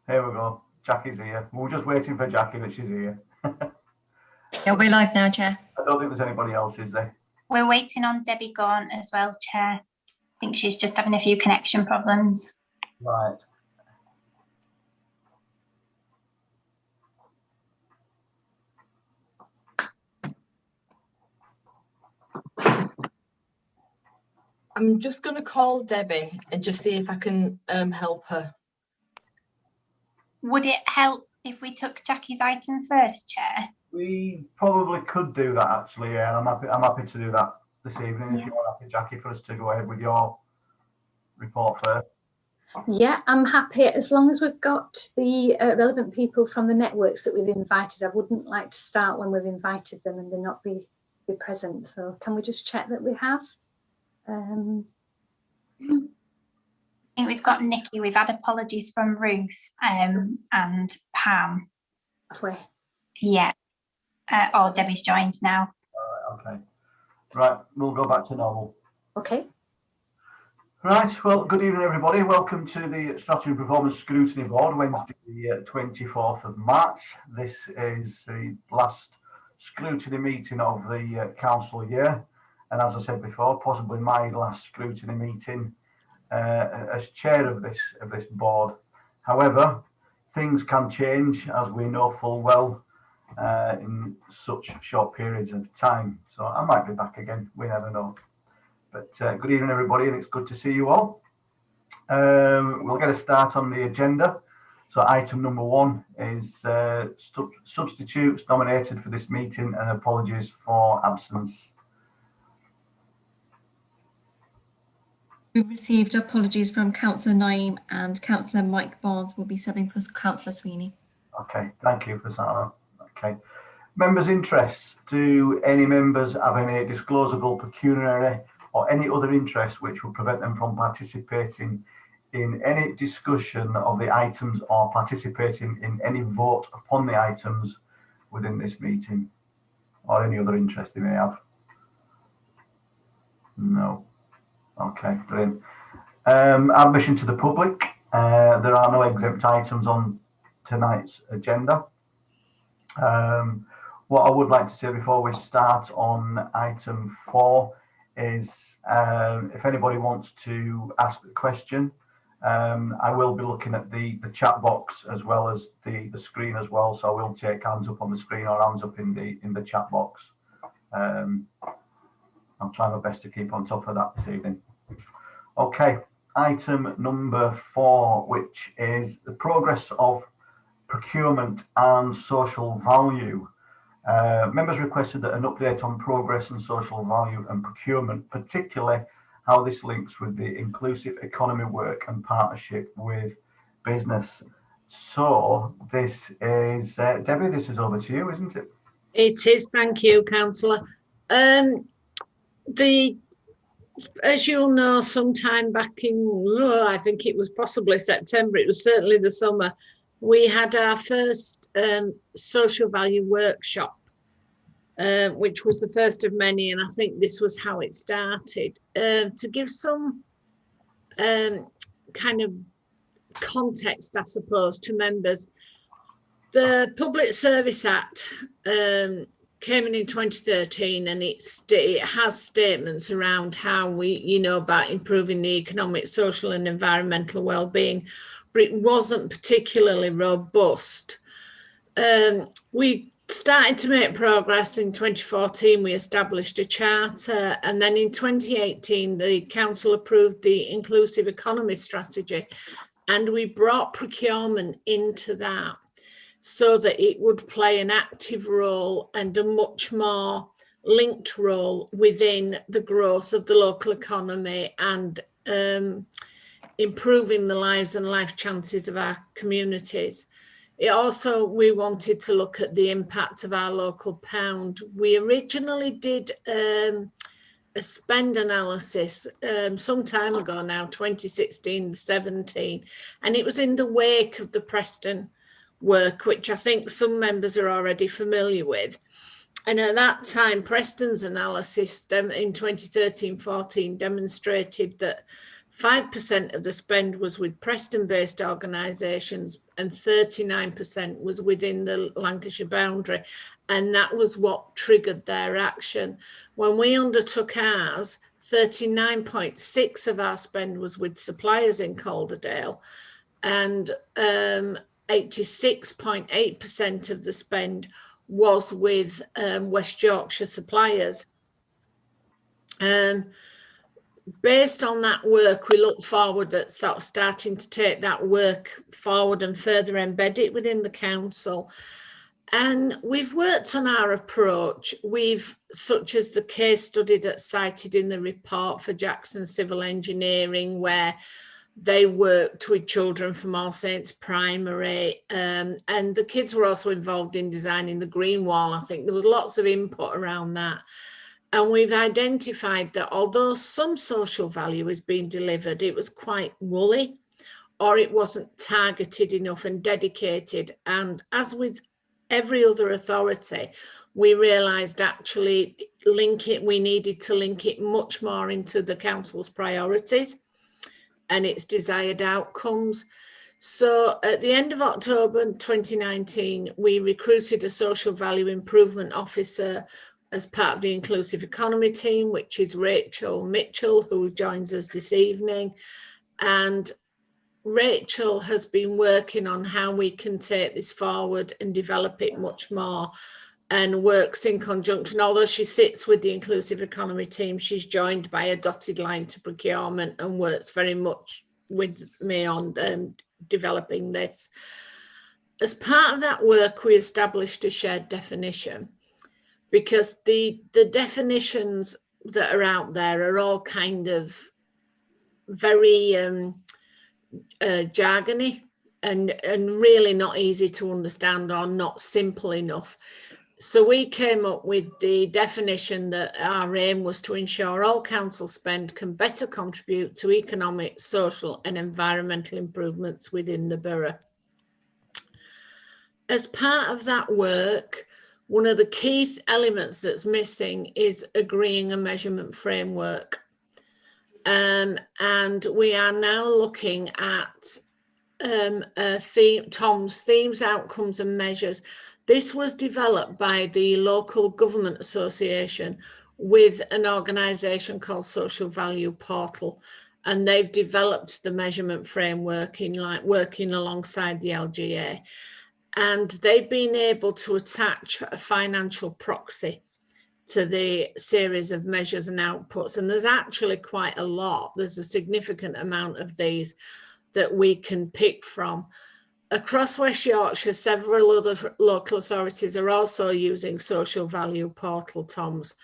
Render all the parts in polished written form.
Here we go. Jackie's here. We were just waiting for Jackie, but she's here. Yeah, we're live now, Chair. I don't think there's anybody else, is there? We're waiting on Debbie Gaunt as well, Chair. I think she's just having a few connection problems. Right. I'm just going to call Debbie and just see if I can help her. Would it help if we took Jackie's item first, Chair? We probably could do that, actually. Yeah, I'm happy to do that this evening. If you're happy, Jackie, for us to go ahead with your report first. Yeah, I'm happy as long as we've got the relevant people from the networks that we've invited. I wouldn't like to start when we've invited them and they not be present. So can we just check that we have? I think we've got Nikki. We've had apologies from Ruth and Pam. Have we? Yeah. Oh, Debbie's joined now. Okay. Right, we'll go back to normal. Okay. Right, well, good evening, everybody. Welcome to the Strategy and Performance Scrutiny Board, Wednesday, the 24th of March. This is the last scrutiny meeting of the council year. And as I said before, possibly my last scrutiny meeting as chair of this board. However, things can change, as we know full well, in such short periods of time. So I might be back again, we never know. But good evening, everybody, and it's good to see you all. We'll get a start on the agenda. So item number 1 is substitutes nominated for this meeting and apologies for absence. We've received apologies from Councillor Naeem and Councillor Mike Barnes will be subbing for Councillor Sweeney. Okay, thank you for that. Okay. Members' interests. Do any members have any disclosable pecuniary or any other interest which will prevent them from participating in any discussion of the items or participating in any vote upon the items within this meeting? Or any other interest they may have? No. Okay, brilliant. Admission to the public. There are no exempt items on tonight's agenda. What I would like to say before we start on item 4 is if anybody wants to ask a question, I will be looking at the chat box as well as the screen as well. So I will take hands up on the screen or hands up in the chat box. I'll try my best to keep on top of that this evening. Okay, item number 4, which is the progress of procurement and social value. Members requested that an update on progress and social value and procurement, particularly how this links with the inclusive economy work and partnership with business. So this is, Debbie, this is over to you, isn't it? It is, thank you, Councillor. As you'll know, sometime back in, I think it was possibly September, it was certainly the summer, we had our first social value workshop, which was the first of many, and I think this was how it started. To give some kind of context, I suppose, to members, the Public Service Act came in 2013, and it has statements around how we, about improving the economic, social and environmental well-being, but it wasn't particularly robust. We started to make progress in 2014. We established a charter, and then in 2018 the council approved the inclusive economy strategy, and we brought procurement into that so that it would play an active role and a much more linked role within the growth of the local economy and improving the lives and life chances of our communities. It also, we wanted to look at the impact of our local pound. We originally did a spend analysis some time ago now, 2016-17, and it was in the wake of the Preston work, which I think some members are already familiar with. And at that time, Preston's analysis in 2013-14 demonstrated that 5% of the spend was with Preston-based organisations, and 39% was within the Lancashire boundary. And that was what triggered their action. When we undertook ours, 39.6% of our spend was with suppliers in Calderdale, and 86.8% of the spend was with West Yorkshire suppliers. Based on that work, we look forward at sort of starting to take that work forward and further embed it within the council. And we've worked on our approach. Such as the case study that's cited in the report for Jackson Civil Engineering, where they worked with children from All Saints Primary, and the kids were also involved in designing the green wall. I think there was lots of input around that. And we've identified that although some social value is being delivered, it was quite woolly, or it wasn't targeted enough and dedicated. And as with every other authority, we realised actually we needed to link it much more into the council's priorities and its desired outcomes. So at the end of October 2019, we recruited a social value improvement officer as part of the inclusive economy team, which is Rachel Mitchell, who joins us this evening. And Rachel has been working on how we can take this forward and develop it much more, and works in conjunction. Although she sits with the inclusive economy team, she's joined by a dotted line to procurement and works very much with me on developing this. As part of that work, we established a shared definition, because the definitions that are out there are all kind of very jargony and really not easy to understand, or not simple enough. So we came up with the definition that our aim was to ensure all council spend can better contribute to economic, social and environmental improvements within the borough. As part of that work, one of the key elements that's missing is agreeing a measurement framework. And we are now looking at Tom's themes, outcomes and measures. This was developed by the local government association with an organisation called Social Value Portal, and they've developed the measurement framework working alongside the LGA. And they've been able to attach a financial proxy to the series of measures and outputs. And there's actually quite a lot. There's a significant amount of these that we can pick from. Across West Yorkshire, several other local authorities are also using Social Value Portal, Toms.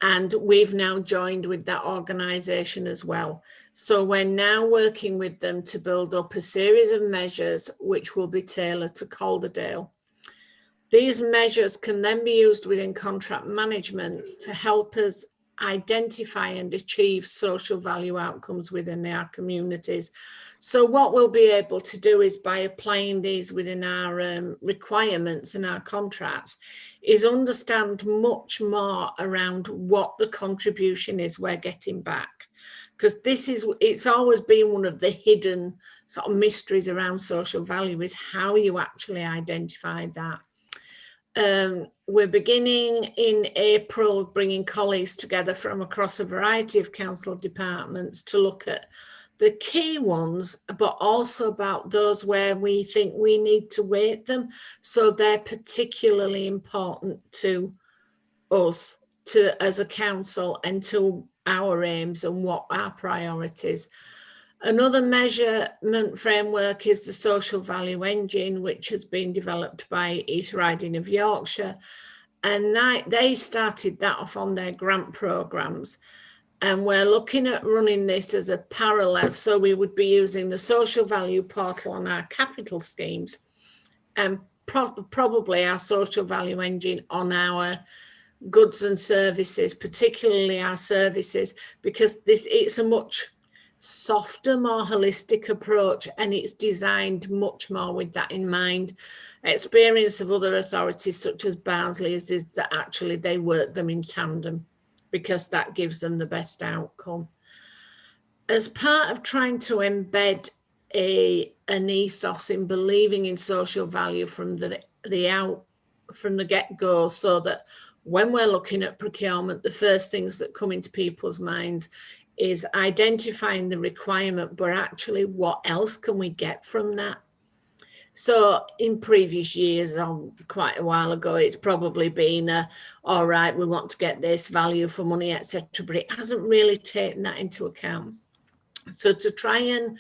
And we've now joined with that organisation as well. So we're now working with them to build up a series of measures which will be tailored to Calderdale. These measures can then be used within contract management to help us identify and achieve social value outcomes within our communities. So what we'll be able to do is, by applying these within our requirements and our contracts, is understand much more around what the contribution is we're getting back. Because it's always been one of the hidden sort of mysteries around social value, is how you actually identify that. We're beginning in April, bringing colleagues together from across a variety of council departments to look at the key ones, but also about those where we think we need to weight them, so they're particularly important to us as a council and to our aims and what our priorities. Another measurement framework is the Social Value Engine, which has been developed by East Riding of Yorkshire. And they started that off on their grant programmes. And we're looking at running this as a parallel. So we would be using the Social Value Portal on our capital schemes, and probably our Social Value Engine on our goods and services, particularly our services, because it's a much softer, more holistic approach, and it's designed much more with that in mind. Experience of other authorities such as Barnsley is that actually they work them in tandem, because that gives them the best outcome. as part of trying to embed an ethos in believing in social value from the get-go, so that when we're looking at procurement, the first things that come into people's minds is identifying the requirement, but actually what else can we get from that? So in previous years, quite a while ago, it's probably been all right, we want to get this value for money, etc., but it hasn't really taken that into account. So to try and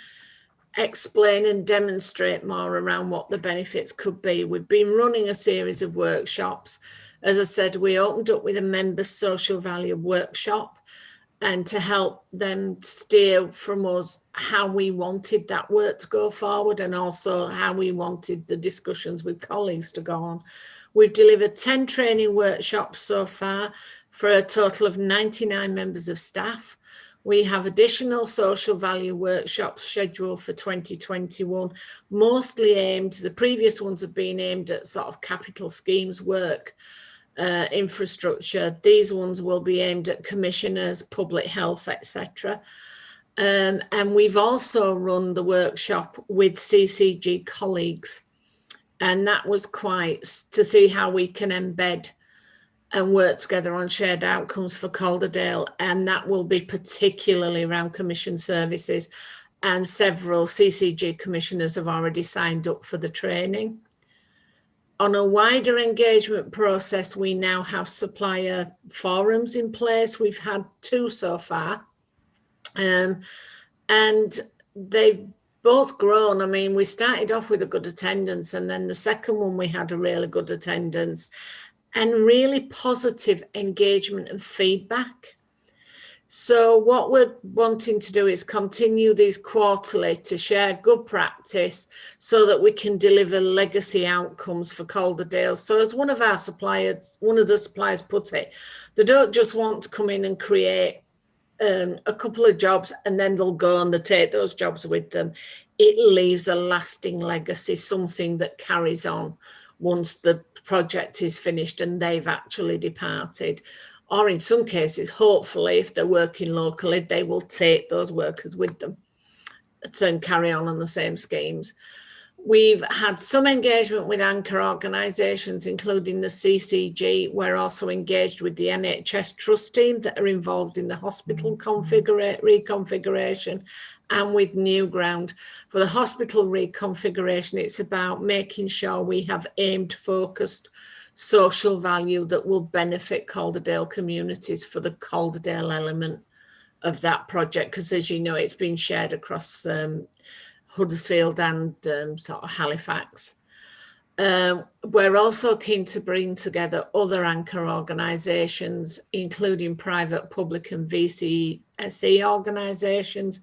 explain and demonstrate more around what the benefits could be, we've been running a series of workshops. As I said, we opened up with a members' social value workshop, and to help them steer from us how we wanted that work to go forward, and also how we wanted the discussions with colleagues to go on. We've delivered 10 training workshops so far for a total of 99 members of staff. We have additional social value workshops scheduled for 2021, mostly aimed, the previous ones have been aimed at sort of capital schemes work, infrastructure. These ones will be aimed at commissioners, public health, etc. And we've also run the workshop with CCG colleagues, and that was quite to see how we can embed and work together on shared outcomes for Calderdale, and that will be particularly around commission services, and several CCG commissioners have already signed up for the training. On a wider engagement process, we now have supplier forums in place. We've had 2 so far, and they've both grown. I mean, we started off with a good attendance, and then the second one we had a really good attendance and really positive engagement and feedback. So what we're wanting to do is continue these quarterly to share good practice so that we can deliver legacy outcomes for Calderdale. So as one of the suppliers put it, they don't just want to come in and create a couple of jobs and then they'll go and they take those jobs with them. It leaves a lasting legacy, something that carries on once the project is finished and they've actually departed. Or in some cases, hopefully, if they're working locally, they will take those workers with them and carry on the same schemes. We've had some engagement with anchor organisations, including the CCG. We're also engaged with the NHS Trust team that are involved in the hospital reconfiguration, and with Newground. For the hospital reconfiguration, it's about making sure we have aimed, focused social value that will benefit Calderdale communities for the Calderdale element of that project, because as you know, it's been shared across Huddersfield and sort of Halifax. We're also keen to bring together other anchor organisations, including private, public and VCSE organisations,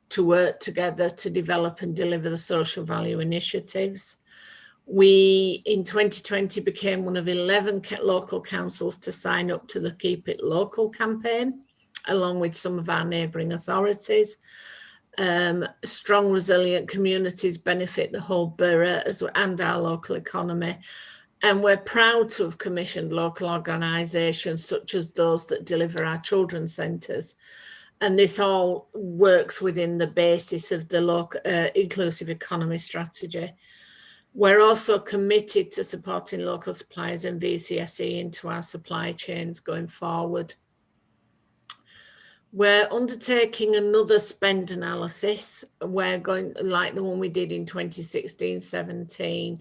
to work together to develop and deliver the social value initiatives. We, in 2020, became one of 11 local councils to sign up to the Keep It Local campaign, along with some of our neighbouring authorities. Strong, resilient communities benefit the whole borough and our local economy. And we're proud to have commissioned local organisations such as those that deliver our children's centres. And this all works within the basis of the local inclusive economy strategy. We're also committed to supporting local suppliers and VCSE into our supply chains going forward. We're undertaking another spend analysis. We're going, like the one we did in 2016-17,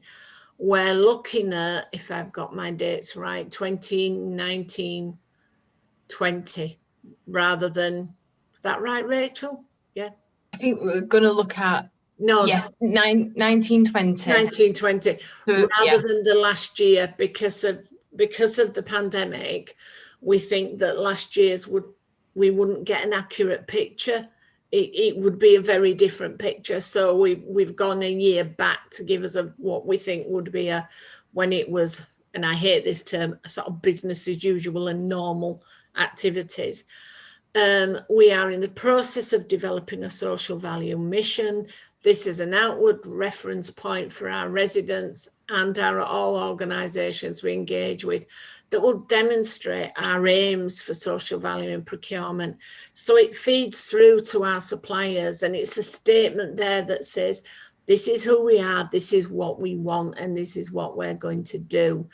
we're looking at, if I've got my dates right, 2019-20, rather than, is that right, Rachel? Yeah. I think we're going to look at, no, yes, 1920. 1920, So, rather yeah. than the last year, because of the pandemic. We think that last year's we wouldn't get an accurate picture. It would be a very different picture. So we've gone a year back to give us what we think would be when it was, and I hate this term, a sort of business as usual and normal activities. We are in the process of developing a social value mission. This is an outward reference point for our residents and all organisations we engage with that will demonstrate our aims for social value in procurement. So it feeds through to our suppliers, and it's a statement there that says, this is who we are, this is what we want, and this is what we're going to do.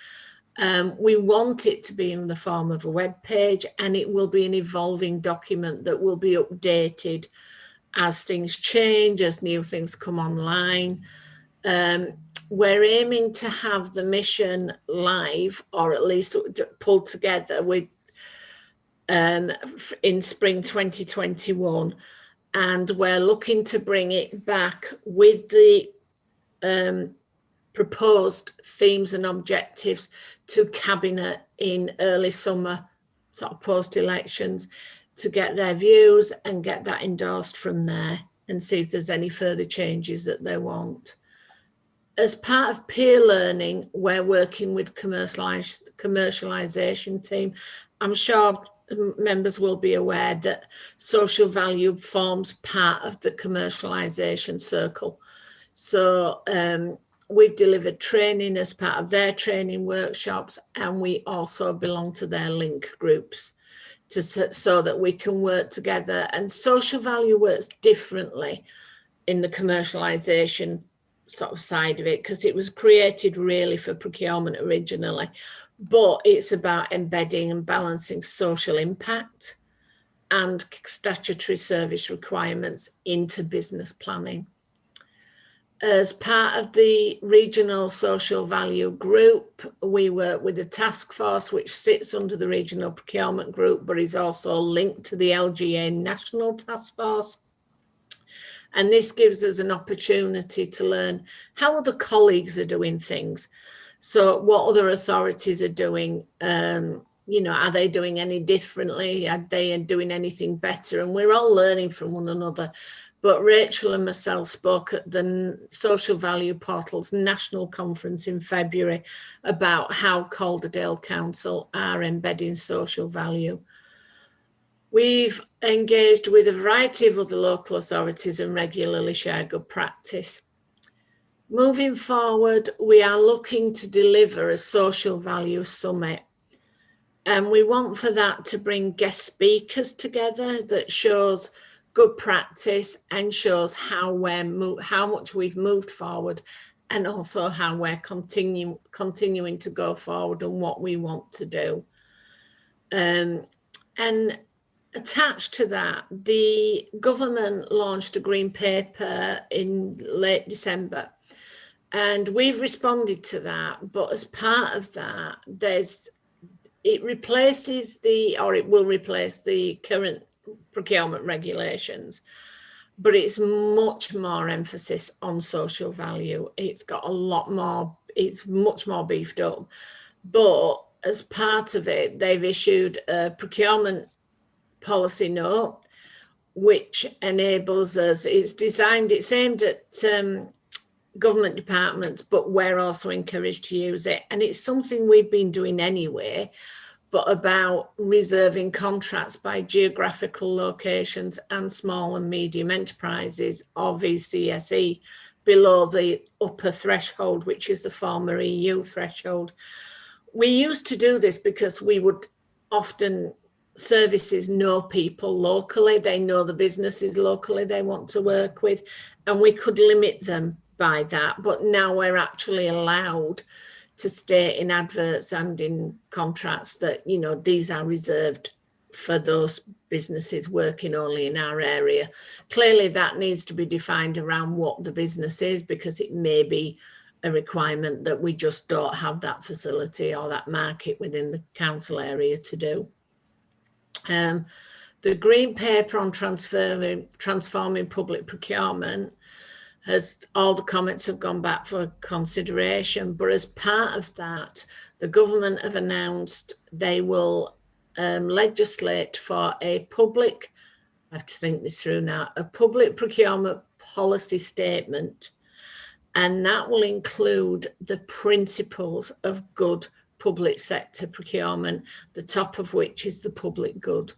We want it to be in the form of a web page, and it will be an evolving document that will be updated as things change, as new things come online. We're aiming to have the mission live, or at least pulled together with in spring 2021, and we're looking to bring it back with the proposed themes and objectives to Cabinet in early summer, sort of post-elections, to get their views and get that endorsed from there and see if there's any further changes that they want. As part of peer learning, we're working with commercialisation team. I'm sure members will be aware that social value forms part of the commercialisation circle. So we've delivered training as part of their training workshops, and we also belong to their link groups so that we can work together. And social value works differently in the commercialisation sort of side of it, because it was created really for procurement originally, but it's about embedding and balancing social impact and statutory service requirements into business planning. As part of the regional social value group, we work with a task force which sits under the regional procurement group, but is also linked to the LGA national task force. And this gives us an opportunity to learn how other colleagues are doing things. So what other authorities are doing, you know, are they doing any differently? Are they doing anything better? And we're all learning from one another. But Rachel and myself spoke at the Social Value Portal's national conference in February about how Calderdale Council are embedding social value. We've engaged with a variety of other local authorities and regularly share good practice. Moving forward, we are looking to deliver a social value summit. And we want for that to bring guest speakers together that shows good practice and shows how much we've moved forward, and also how we're continuing to go forward and what we want to do. And attached to that, the government launched a green paper in late December, and we've responded to that. But as part of that, it will replace the current procurement regulations, but it's much more emphasis on social value. It's got a lot more, it's much more beefed up. But as part of it, they've issued a procurement policy note, which enables us, it's aimed at government departments, but we're also encouraged to use it. And it's something we've been doing anyway, but about reserving contracts by geographical locations and small and medium enterprises, or VCSE, below the upper threshold, which is the former EU threshold. We used to do this because we would often, services know people locally, they know the businesses locally they want to work with, and we could limit them by that. But now we're actually allowed to state in adverts and in contracts that, you know, these are reserved for those businesses working only in our area. Clearly that needs to be defined around what the business is, because it may be a requirement that we just don't have that facility or that market within the council area to do. The green paper on transforming public procurement, all the comments have gone back for consideration, but as part of that, the government have announced they will legislate for a public, I have to think this through now, a public procurement policy statement, and that will include the principles of good public sector procurement, the top of which is the public good.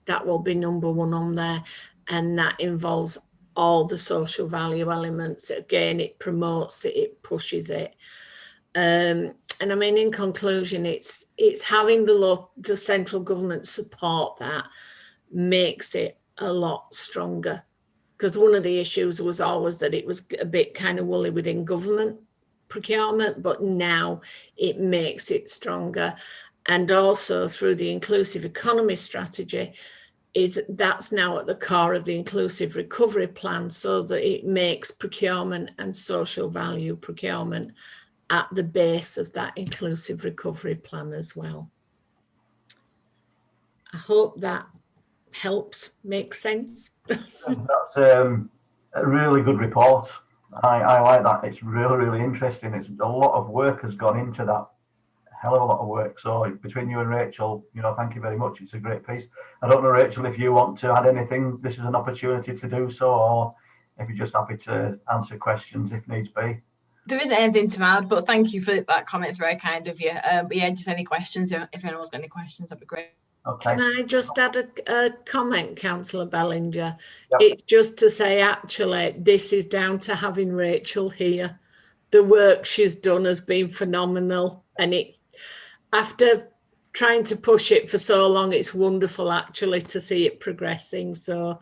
that will be number one on there, and that involves all the social value elements. Again, it promotes it, it pushes it. And I mean, in conclusion, it's having the central government support that makes it a lot stronger. Because one of the issues was always that it was a bit kind of woolly within government procurement, but now it makes it stronger. And also through the inclusive economy strategy, that's now at the core of the inclusive recovery plan, so that it makes procurement and social value procurement at the base of that inclusive recovery plan as well. I hope that helps make sense. That's a really good report. I like that. It's really, really interesting. It's a lot of work has gone into that. Hell of a lot of work. So between you and Rachel, thank you very much. It's a great piece. I don't know, Rachel, if you want to add anything, this is an opportunity to do so, or if you're just happy to answer questions if needs be. There isn't anything to add, but thank you for that comment. It's very kind of you. But yeah, just any questions. If anyone's got any questions, that'd be great. Okay. Can I just add a comment, Councillor Bellinger? Yep. It's just to say, actually, this is down to having Rachel here. The work she's done has been phenomenal, and it's after trying to push it for so long, it's wonderful actually to see it progressing. So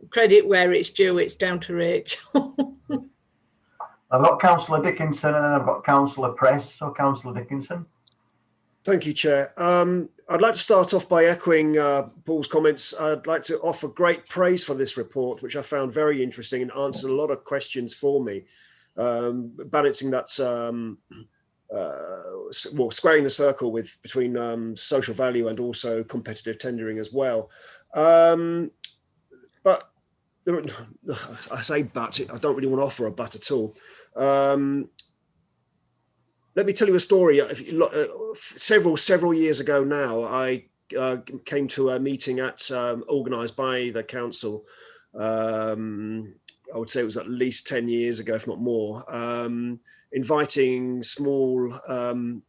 credit where it's due, it's down to Rachel. I've got Councillor Dickinson and then I've got Councillor Press. So Councillor Dickinson. Thank you, Chair. I'd like to start off by echoing Paul's comments. I'd like to offer great praise for this report, which I found very interesting and answered a lot of questions for me, balancing that, squaring the circle between social value and also competitive tendering as well. But I say but, I don't really want to offer a but at all. Let me tell you a story. Several years ago now, I came to a meeting organised by the council. I would say it was at least 10 years ago, if not more, inviting small and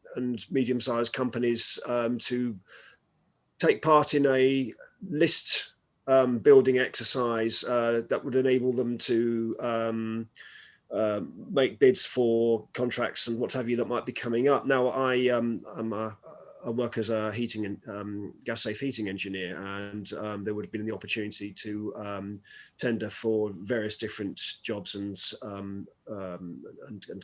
medium-sized companies to take part in a list building exercise that would enable them to make bids for contracts and what have you that might be coming up. Now, I work as a heating and gas safe heating engineer, and there would have been the opportunity to tender for various different jobs and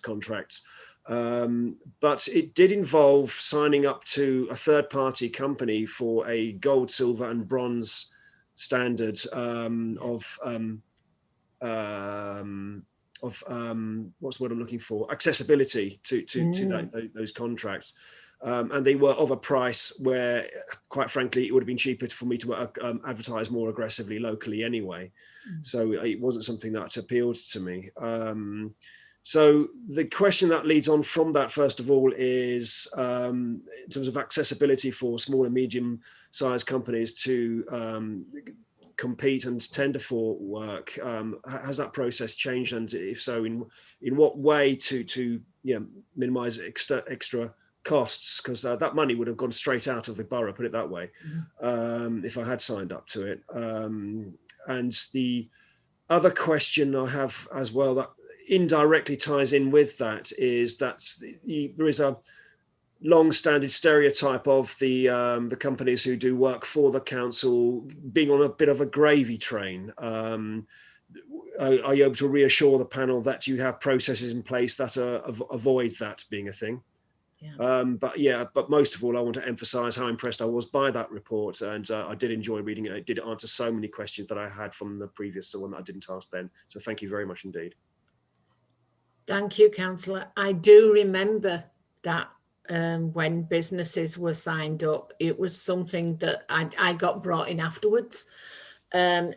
contracts. But it did involve signing up to a third-party company for a gold, silver, and bronze standard of what's the word I'm looking for? Accessibility to those contracts. And they were of a price where, quite frankly, it would have been cheaper for me to advertise more aggressively locally anyway. So it wasn't something that appealed to me. So the question that leads on from that, first of all, is in terms of accessibility for small and medium-sized companies to compete and tender for work. Has that process changed, and if so, in what way to minimise extra costs? Because that money would have gone straight out of the borough, put it that way, if I had signed up to it. And the other question I have as well that indirectly ties in with that is that there is a long-standing stereotype of the companies who do work for the council being on a bit of a gravy train. Are you able to reassure the panel that you have processes in place that avoid that being a thing? Yeah. But most of all, I want to emphasise how impressed I was by that report, and I did enjoy reading it. It did answer so many questions that I had from the previous one that I didn't ask then. So thank you very much indeed. Thank you, Councillor. I do remember that when businesses were signed up, it was something that I got brought in afterwards, and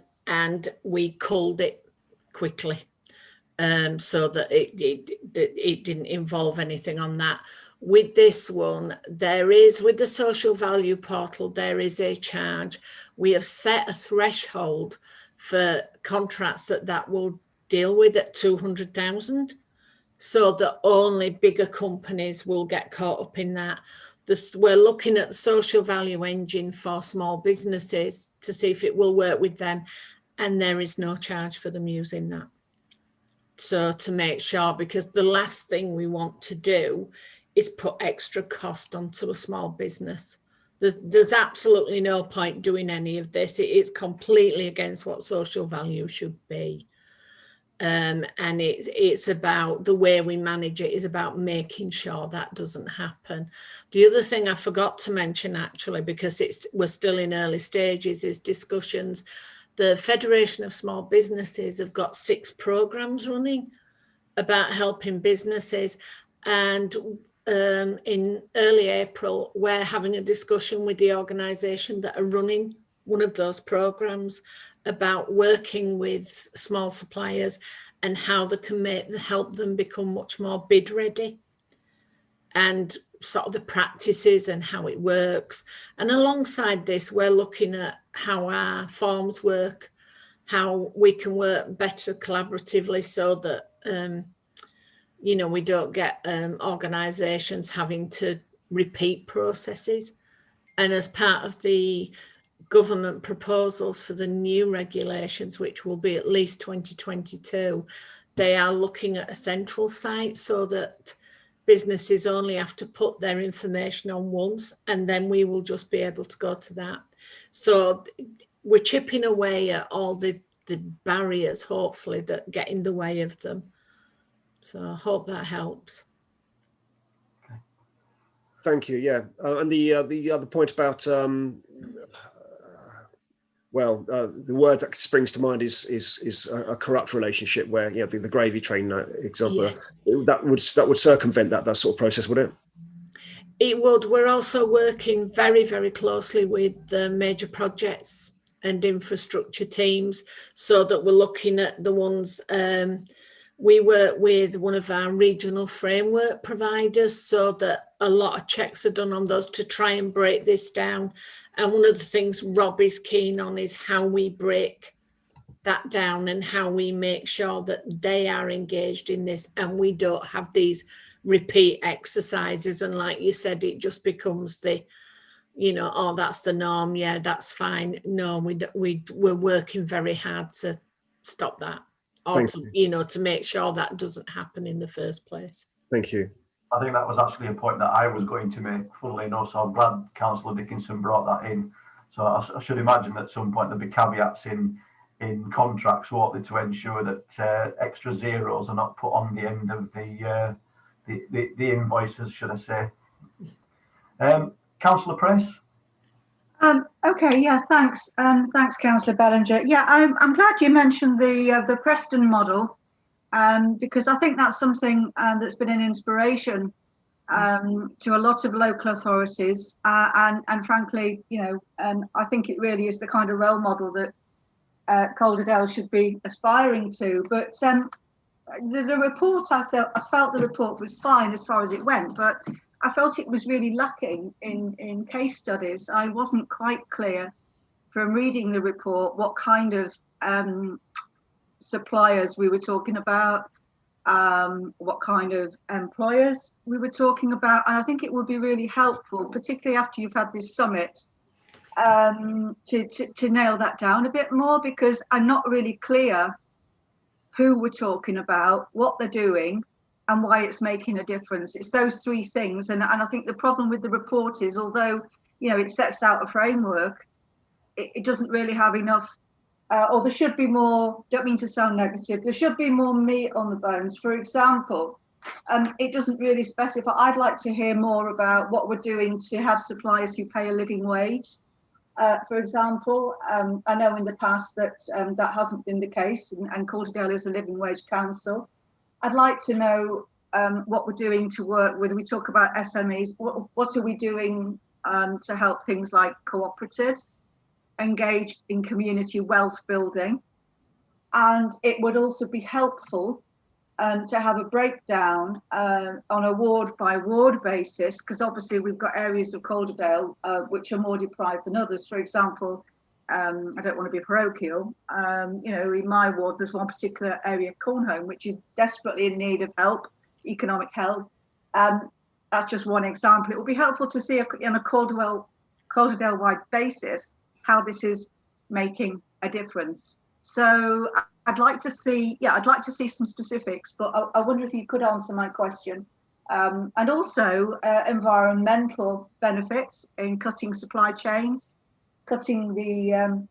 we culled it quickly, so that it didn't involve anything on that. With this one, with the social value portal, there is a charge. We have set a threshold for contracts that will deal with at 200,000. So that only bigger companies will get caught up in that. We're looking at the social value engine for small businesses to see if it will work with them, and there is no charge for them using that. So to make sure, because the last thing we want to do is put extra cost onto a small business. There's absolutely no point doing any of this. It is completely against what social value should be. And it's about the way we manage it is about making sure that doesn't happen. The other thing I forgot to mention, actually, because we're still in early stages, is discussions. The Federation of Small Businesses have got 6 programs running about helping businesses, and in early April, we're having a discussion with the organisation that are running one of those programs about working with small suppliers and how they can help them become much more bid ready, and sort of the practices and how it works. And alongside this, we're looking at how our forms work, how we can work better collaboratively so that you know, we don't get organisations having to repeat processes. And as part of the government proposals for the new regulations, which will be at least 2022, they are looking at a central site so that businesses only have to put their information on once, and then we will just be able to go to that. So we're chipping away at all the barriers, hopefully, that get in the way of them. So I hope that helps. Thank you. Yeah, and the other point about the word that springs to mind is a corrupt relationship, where, you know, the gravy train example, yeah, that would circumvent that sort of process, would it? It would. We're also working very, very closely with the major projects and infrastructure teams, so that we're looking at the ones. We work with one of our regional framework providers, so that a lot of checks are done on those to try and break this down. And one of the things Rob is keen on is how we break that down and how we make sure that they are engaged in this, and we don't have these repeat exercises. And like you said, it just becomes the, you know, oh, that's the norm. Yeah, that's fine. No, we're working very hard to stop that. Or to, you know, to make sure that doesn't happen in the first place. Thank you. I think that was actually a point that I was going to make, funnily enough, so I'm glad Councillor Dickinson brought that in. So I should imagine that at some point there'll be caveats in contracts, won't there, to ensure that extra zeros are not put on the end of the invoices, should I say. Councillor Price? Okay, yeah, thanks. Thanks, Councillor Bellinger. Yeah, I'm glad you mentioned the Preston model, because I think that's something that's been an inspiration to a lot of local authorities, and frankly, you know, I think it really is the kind of role model that Calderdale should be aspiring to. But the report, I felt the report was fine as far as it went, but I felt it was really lacking in case studies. I wasn't quite clear from reading the report what kind of suppliers we were talking about, what kind of employers we were talking about. And I think it would be really helpful, particularly after you've had this summit, to nail that down a bit more, because I'm not really clear who we're talking about, what they're doing, and why it's making a difference. It's those 3 things. And I think the problem with the report is, although, you know, it sets out a framework, it doesn't really have enough, or there should be more, don't mean to sound negative, there should be more meat on the bones. For example, it doesn't really specify. I'd like to hear more about what we're doing to have suppliers who pay a living wage. For example, I know in the past that that hasn't been the case, and Calderdale is a living wage council. I'd like to know what we're doing to work with. We talk about SMEs. What are we doing to help things like cooperatives engage in community wealth building? And it would also be helpful to have a breakdown on a ward by ward basis, because obviously we've got areas of Calderdale which are more deprived than others. For example, I don't want to be parochial, you know, in my ward there's one particular area, Cornholme, which is desperately in need of help, economic help. that's just one example. It would be helpful to see on a Calderdale-wide basis how this is making a difference. So I'd like to see, I'd like to see some specifics, but I wonder if you could answer my question. And also environmental benefits in cutting supply chains, cutting the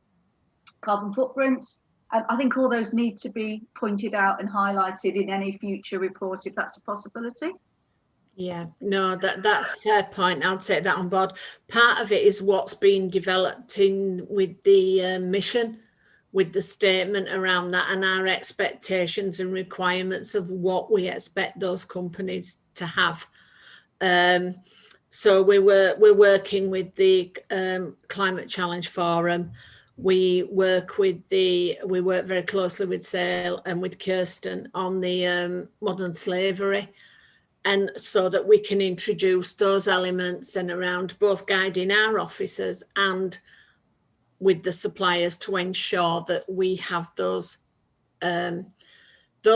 carbon footprint. And I think all those need to be pointed out and highlighted in any future report, if that's a possibility. Yeah, no, that's a fair point. I'll take that on board. Part of it is what's been developed in with the mission, with the statement around that, and our expectations and requirements of what we expect those companies to have. So we're working with the Climate Challenge Forum. We work very closely with Sale and with Kirsten on the modern slavery, and so that we can introduce those elements and around both guiding our officers and with the suppliers to ensure that we have those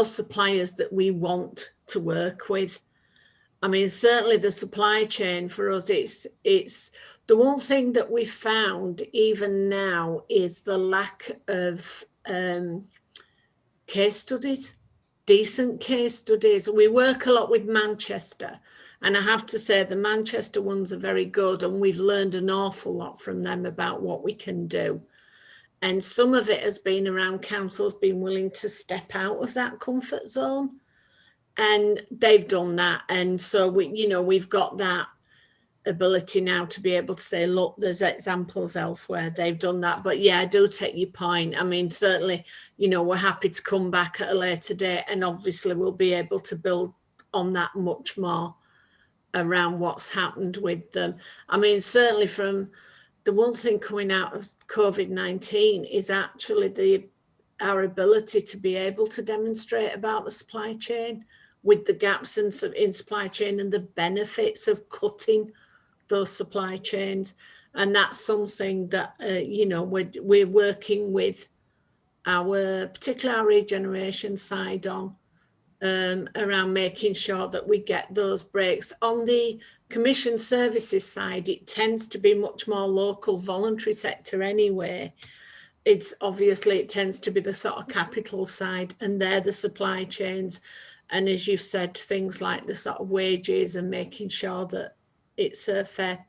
suppliers that we want to work with. I mean, certainly the supply chain for us, it's the one thing that we found even now is the lack of case studies, decent case studies. We work a lot with Manchester, and I have to say the Manchester ones are very good, and we've learned an awful lot from them about what we can do. And some of it has been around councils being willing to step out of that comfort zone. And they've done that. And so we've got that ability now to be able to say, look, there's examples elsewhere. They've done that. But yeah, I do take your point. I mean, certainly, we're happy to come back at a later date, and obviously we'll be able to build on that much more around what's happened with them. I mean, certainly from the one thing coming out of COVID-19 is actually our ability to be able to demonstrate about the supply chain, with the gaps in supply chain and the benefits of cutting those supply chains. And that's something that, we're working with particularly our regeneration side on, around making sure that we get those breaks. On the commission services side, it tends to be much more local voluntary sector anyway. It tends to be the sort of capital side, and they're the supply chains. And as you said, things like the sort of wages and making sure that it's a fair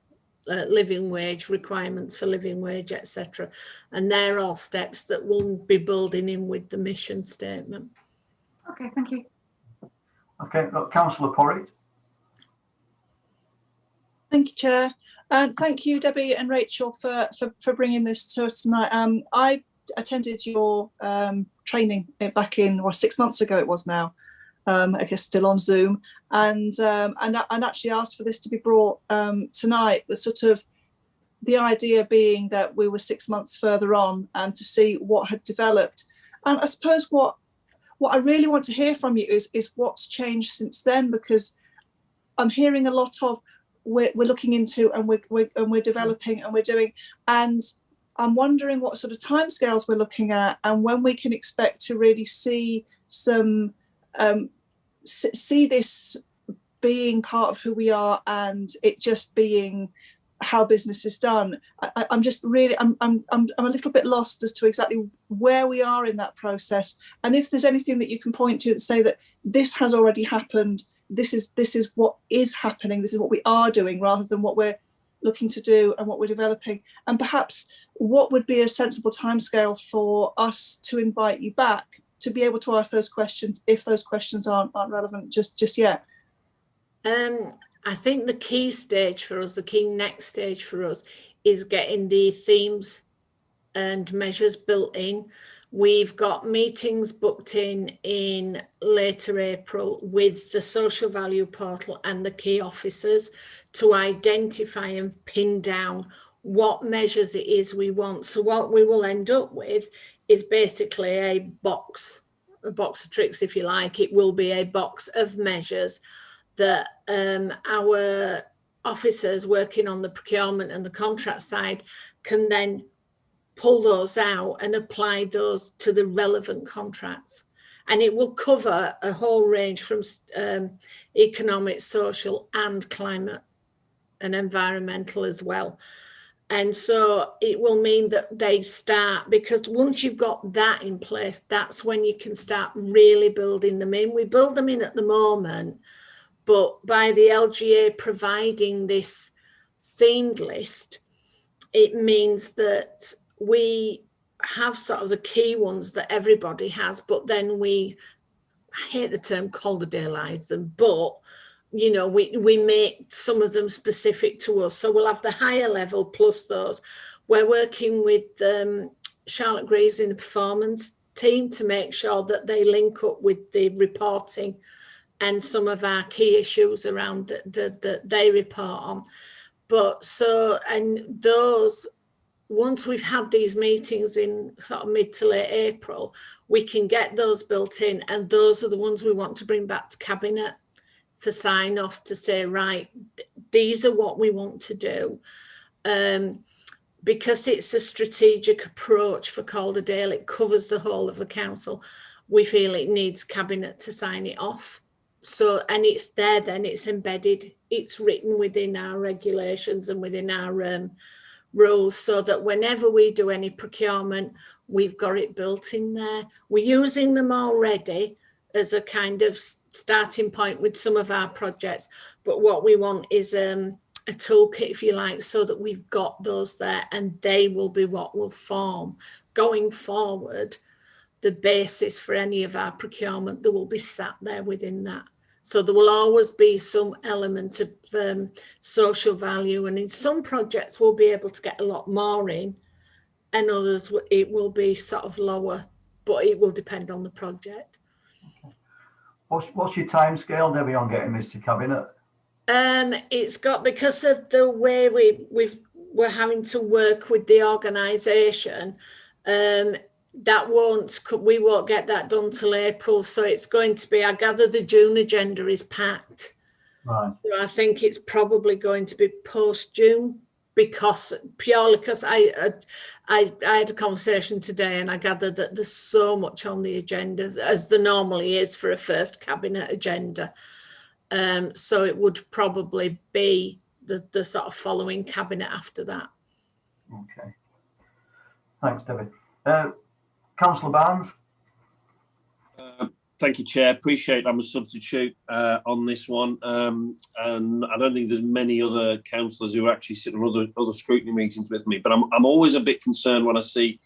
living wage, requirements for living wage, etc. And they're all steps that we'll be building in with the mission statement. Okay, thank you. Okay, Councillor Porritt. Thank you, Chair. And thank you, Debbie and Rachel, for bringing this to us tonight. I attended your training back in 6 months ago. It was now. I guess still on Zoom, and actually asked for this to be brought tonight. The sort of the idea being that we were 6 months further on, and to see what had developed. And I suppose what I really want to hear from you is what's changed since then, because I'm hearing a lot of we're looking into and we're developing and we're doing, and I'm wondering what sort of timescales we're looking at and when we can expect to really see some. See this being part of who we are, and it just being how business is done. I'm just really I'm a little bit lost as to exactly where we are in that process, and if there's anything that you can point to that say that this has already happened, this is what is happening, this is what we are doing, rather than what we're looking to do and what we're developing. And perhaps what would be a sensible timescale for us to invite you back to be able to ask those questions if those questions aren't relevant just yet? I think the key stage for us, the key next stage for us, is getting the themes and measures built in. We've got meetings booked in later April with the social value portal and the key officers to identify and pin down what measures it is we want. So what we will end up with is basically a box of tricks, if you like. It will be a box of measures that our officers working on the procurement and the contract side can then pull those out and apply those to the relevant contracts. and it will cover a whole range from economic, social and climate and environmental as well. And so it will mean that they start, because once you've got that in place, that's when you can start really building them in. We build them in at the moment, but by the LGA providing this themed list, it means that we have sort of the key ones that everybody has, but then I hate the term Calderdaleise them, but you know, we make some of them specific to us. So we'll have the higher level plus those. We're working with Charlotte Greaves in the performance team to make sure that they link up with the reporting and some of our key issues around that they report on. But so, and those, once we've had these meetings in sort of mid to late April, we can get those built in, and those are the ones we want to bring back to Cabinet for sign off to say, right, these are what we want to do. Because it's a strategic approach for Calderdale, it covers the whole of the council. We feel it needs Cabinet to sign it off. So, and it's there then, it's embedded, it's written within our regulations and within our rules, so that whenever we do any procurement, we've got it built in there. We're using them already as a kind of starting point with some of our projects, but what we want is a toolkit, if you like, so that we've got those there, and they will be what will form going forward the basis for any of our procurement that will be sat there within that. So there will always be some element of social value, and in some projects we'll be able to get a lot more in, and others it will be sort of lower, but it will depend on the project. What's your time scale, Debbie, on getting this to Cabinet? It's got, because of the way we're having to work with the organisation, we won't get that done till April. So it's going to be, I gather the June agenda is packed. Right. So I think it's probably going to be post-June, purely because I had a conversation today and I gathered that there's so much on the agenda, as there normally is for a first Cabinet agenda. So it would probably be the sort of following Cabinet after that. Okay. Thanks, Debbie. Councillor Barnes. Thank you, Chair. Appreciate I'm a substitute on this one. And I don't think there's many other councillors who actually sit on other scrutiny meetings with me, but I'm always a bit concerned when I see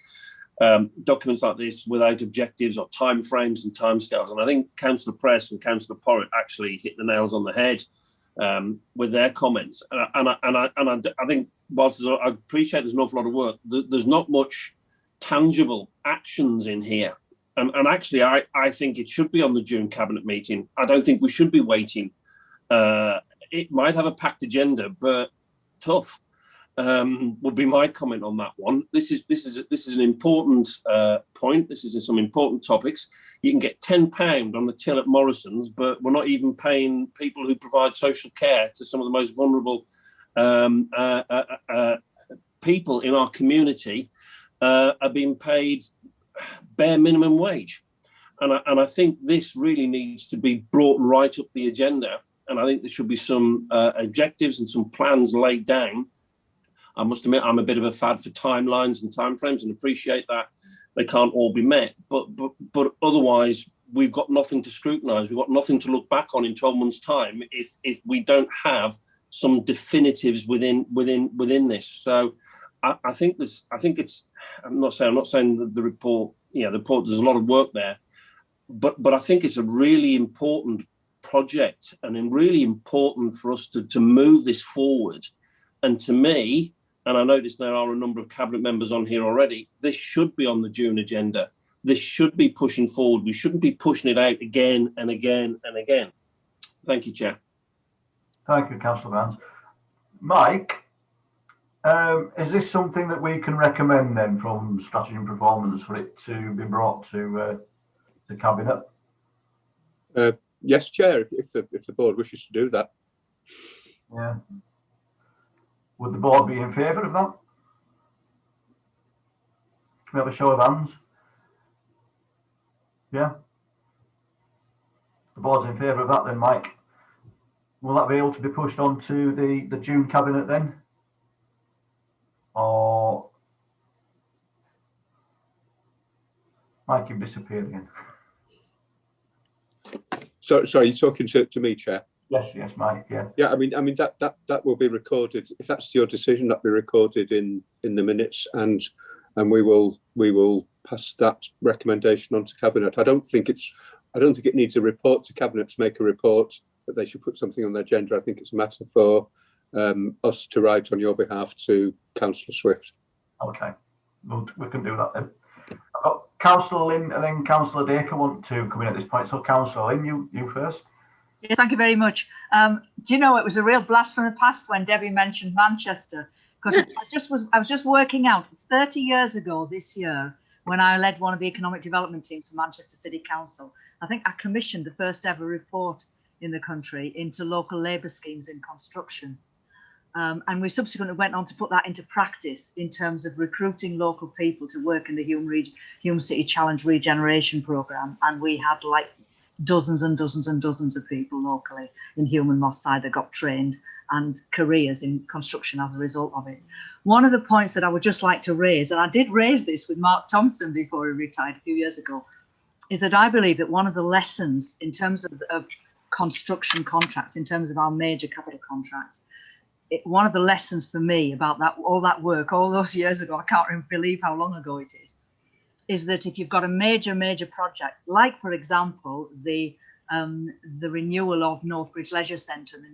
documents like this without objectives or timeframes and timescales. And I think Councillor Press and Councillor Porritt actually hit the nails on the head with their comments. And I think whilst I appreciate there's an awful lot of work, there's not much tangible actions in here. And actually, I think it should be on the June Cabinet meeting. I don't think we should be waiting. It might have a packed agenda, but tough would be my comment on that one. This is an important point. This is some important topics. You can get £10 on the till at Morrison's, but we're not even paying people who provide social care to some of the most vulnerable people in our community. Are being paid bare minimum wage, and I think this really needs to be brought right up the agenda, and I think there should be some objectives and some plans laid down. I must admit I'm a bit of a fad for timelines and timeframes, and appreciate that they can't all be met, but otherwise we've got nothing to scrutinise, we've got nothing to look back on in 12 months time if we don't have some definitives within this. So I think it's. I'm not saying that the report. The report. There's a lot of work there, but I think it's a really important project and really important for us to move this forward. And to me, and I notice there are a number of Cabinet members on here already, this should be on the June agenda. This should be pushing forward. We shouldn't be pushing it out again and again and again. Thank you, Chair. Thank you, Councillor Vance. Mike. Is this something that we can recommend then from Strategy and Performance for it to be brought to the Cabinet? Yes, Chair, if the board wishes to do that. Yeah. Would the board be in favour of that? Can we have a show of hands? Yeah. board's in favour of that, then Mike, will that be able to be pushed on to the June cabinet then? Or Mike, you've disappeared again. So, sorry, you're talking to me, Chair? Yes, Mike, yeah. Yeah, I mean that will be recorded. If that's your decision, that'll be recorded in the minutes, and we will pass that recommendation on to Cabinet. I don't think it needs a report to Cabinet to make a report, but they should put something on their agenda. I think it's a matter for us to write on your behalf to Councillor Swift. Okay, we can do that then. I've got Councillor Lynn and then Councillor Dacre want to come in at this point. So Councillor Lynn, you first. Yes, thank you very much. Do you know, it was a real blast from the past when Debbie mentioned Manchester, because I was just working out 30 years ago this year when I led one of the economic development teams for Manchester City Council. I think I commissioned the first ever report in the country into local labour schemes in construction. And we subsequently went on to put that into practice in terms of recruiting local people to work in the Hume City Challenge Regeneration Programme. And we had like dozens and dozens and dozens of people locally in Hume and Moss Side that got trained and careers in construction as a result of it. One of the points that I would just like to raise, and I did raise this with Mark Thompson before he retired a few years ago, is that I believe that one of the lessons in terms of construction contracts, in terms of our major capital contracts, one of the lessons for me about all that work all those years ago, I can't even believe how long ago it is that if you've got a major project, like for example the renewal of Northbridge Leisure Centre, the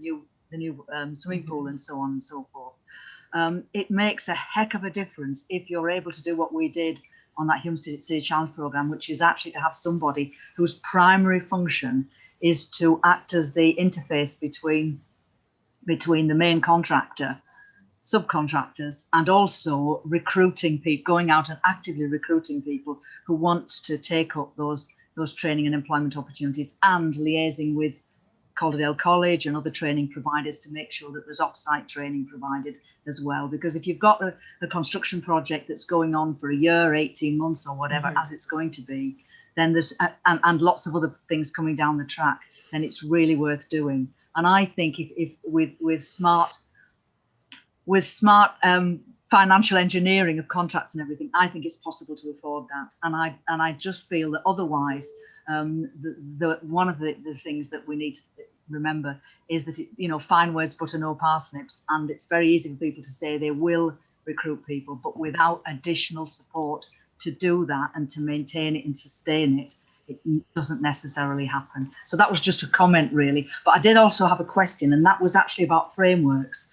new swimming pool and so on and so forth, it makes a heck of a difference if you're able to do what we did on that Hume City Challenge programme, which is actually to have somebody whose primary function is to act as the interface between the main contractor, subcontractors, and also recruiting people, going out and actively recruiting people who want to take up those training and employment opportunities, and liaising with Calderdale College and other training providers to make sure that there's off-site training provided as well. Because if you've got a construction project that's going on for a year, 18 months or whatever, as it's going to be, then there's and lots of other things coming down the track, then it's really worth doing. And I think if with smart financial engineering of contracts and everything, I think it's possible to afford that. And I just feel that otherwise, one of the things that we need to remember is that fine words butter no parsnips, and it's very easy for people to say they will recruit people, but without additional support to do that and to maintain it and sustain it, it doesn't necessarily happen. So that was just a comment, really. But I did also have a question, and that was actually about frameworks.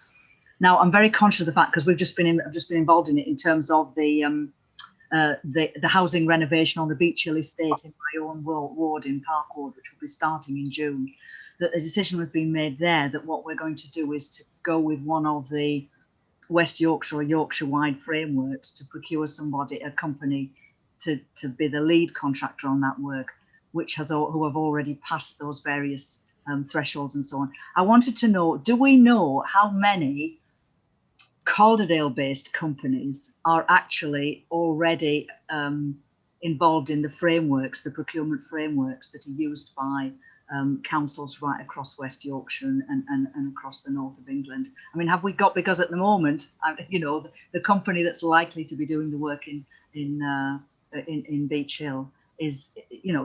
Now, I'm very conscious of the fact, because I've just been involved in it in terms of the housing renovation on the Beach Hill estate in my own ward in Park Ward, which will be starting in June. That a decision was being made there that what we're going to do is to go with one of the West Yorkshire or Yorkshire-wide frameworks to procure somebody, a company, to be the lead contractor on that work, who have already passed those various thresholds and so on. I wanted to know, do we know how many Calderdale-based companies are actually already involved in the frameworks, the procurement frameworks that are used by councils right across West Yorkshire and across the north of England? I mean, have we got, because at the moment, the company that's likely to be doing the work in Beach Hill is,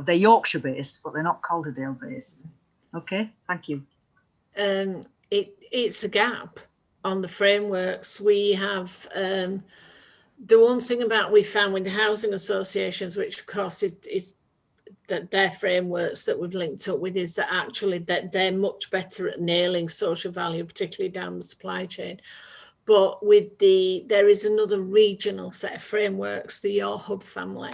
they're Yorkshire based, but they're not Calderdale based. Okay, thank you. It's a gap on the frameworks. We have the one thing about we found with the housing associations, which of course is that their frameworks that we've linked up with, is that actually that they're much better at nailing social value, particularly down the supply chain. But there is another regional set of frameworks, the Your Hub family.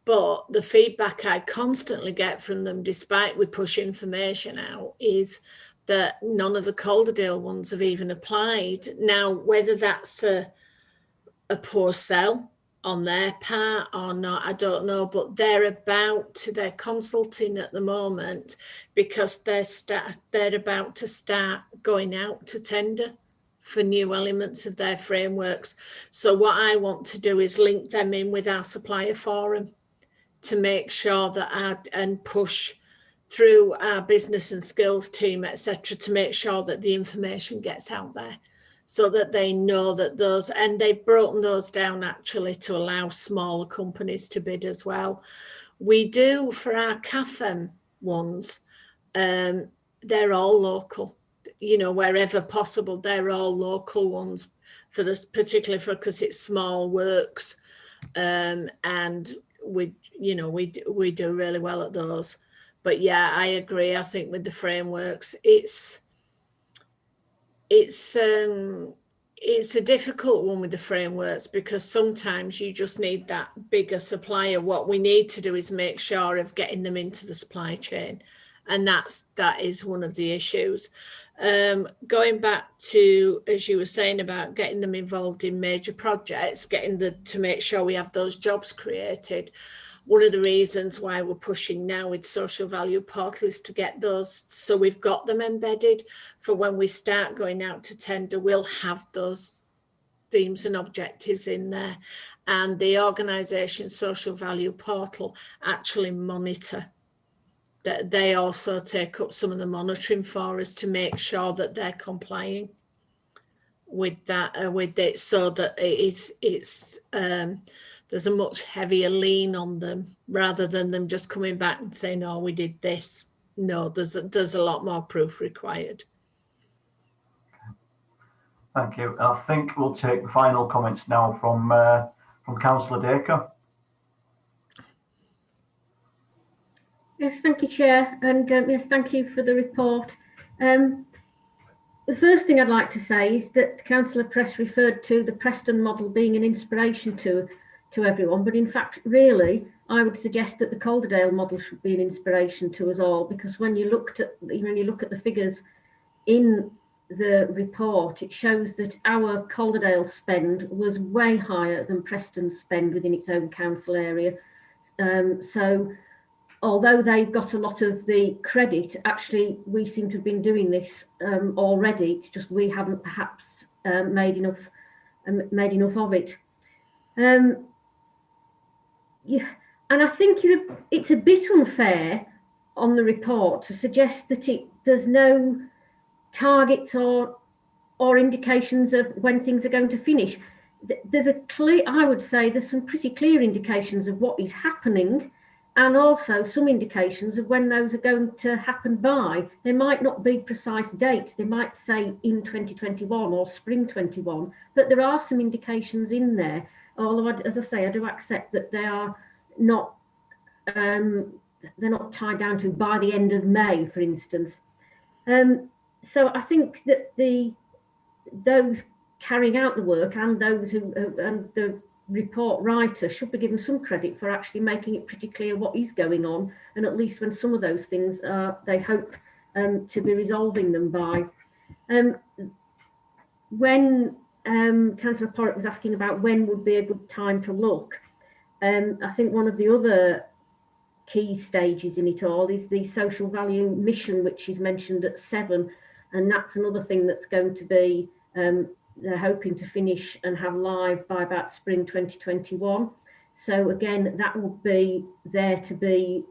But the feedback I constantly get from them, despite we push information out, is that none of the Calderdale ones have even applied. Now, whether that's a poor sell on their part or not, I don't know, but they're consulting at the moment because they're about to start going out to tender for new elements of their frameworks. So what I want to do is link them in with our supplier forum to make sure that and push through our business and skills team, etc., to make sure that the information gets out there so that they know that those, and they've broken those down actually to allow smaller companies to bid as well. We do for our CAFM ones, they're all local, you know, wherever possible, they're all local ones for this, particularly for, because it's small works, and we, you know, we do really well at those. But yeah, I agree. I think with the frameworks, it's a difficult one with the frameworks, because sometimes you just need that bigger supplier. What we need to do is make sure of getting them into the supply chain, and that is one of the issues. Going back to, as you were saying, about getting them involved in major projects, to make sure we have those jobs created. One of the reasons why we're pushing now with Social Value Portal is to get those, so we've got them embedded for when we start going out to tender, we'll have those themes and objectives in there. And the organisation Social Value Portal actually monitor that. They also take up some of the monitoring for us to make sure that they're complying with that, with it, so that there's a much heavier lean on them rather than them just coming back and saying, "Oh, we did this." No, there's a lot more proof required. Thank you. I think we'll take the final comments now from Councillor Dacre. Yes, thank you, Chair, and yes, thank you for the report. The first thing I'd like to say is that Councillor Press referred to the Preston model being an inspiration to everyone, but in fact, really, I would suggest that the Calderdale model should be an inspiration to us all, because when you look at the figures in the report, it shows that our Calderdale spend was way higher than Preston's spend within its own council area. So although they've got a lot of the credit, actually we seem to have been doing this already. It's just we haven't perhaps made enough of it. Yeah, and I think it's a bit unfair on the report to suggest that there's no targets or indications of when things are going to finish. There's I would say there's some pretty clear indications of what is happening, and also some indications of when those are going to happen by. There might not be precise dates. They might say in 2021 or spring 21, but there are some indications in there. Although, as I say, I do accept that they are not, they're not tied down to by the end of May, for instance. So I think that those carrying out the work and those who and the report writer should be given some credit for actually making it pretty clear what is going on, and at least when some of those things they hope to be resolving them by. When Councillor Porritt was asking about when would be a good time to look, I think one of the other key stages in it all is the social value mission, which is mentioned at 7, and that's another thing that's going to be they're hoping to finish and have live by about spring 2021. So again, that will be there to be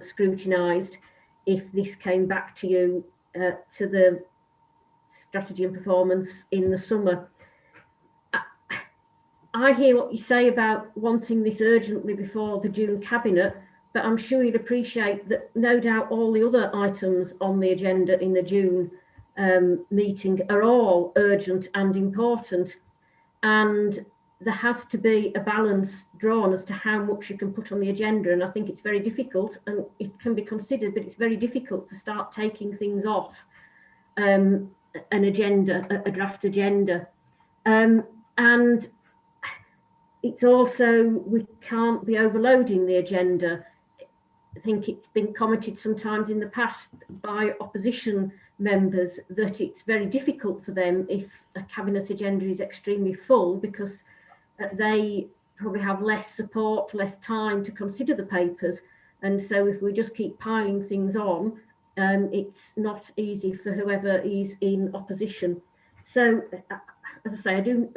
scrutinised if this came back to you to the strategy and performance in the summer. I hear what you say about wanting this urgently before the June cabinet, but I'm sure you'd appreciate that no doubt all the other items on the agenda in the June meeting are all urgent and important, and there has to be a balance drawn as to how much you can put on the agenda. And I think it's very difficult, and it can be considered, but it's very difficult to start taking things off an agenda, a draft agenda, and it's also, we can't be overloading the agenda. I think it's been commented sometimes in the past by opposition members that it's very difficult for them if a cabinet agenda is extremely full, because they probably have less support, less time to consider the papers. And so if we just keep piling things on, it's not easy for whoever is in opposition. So, as I say,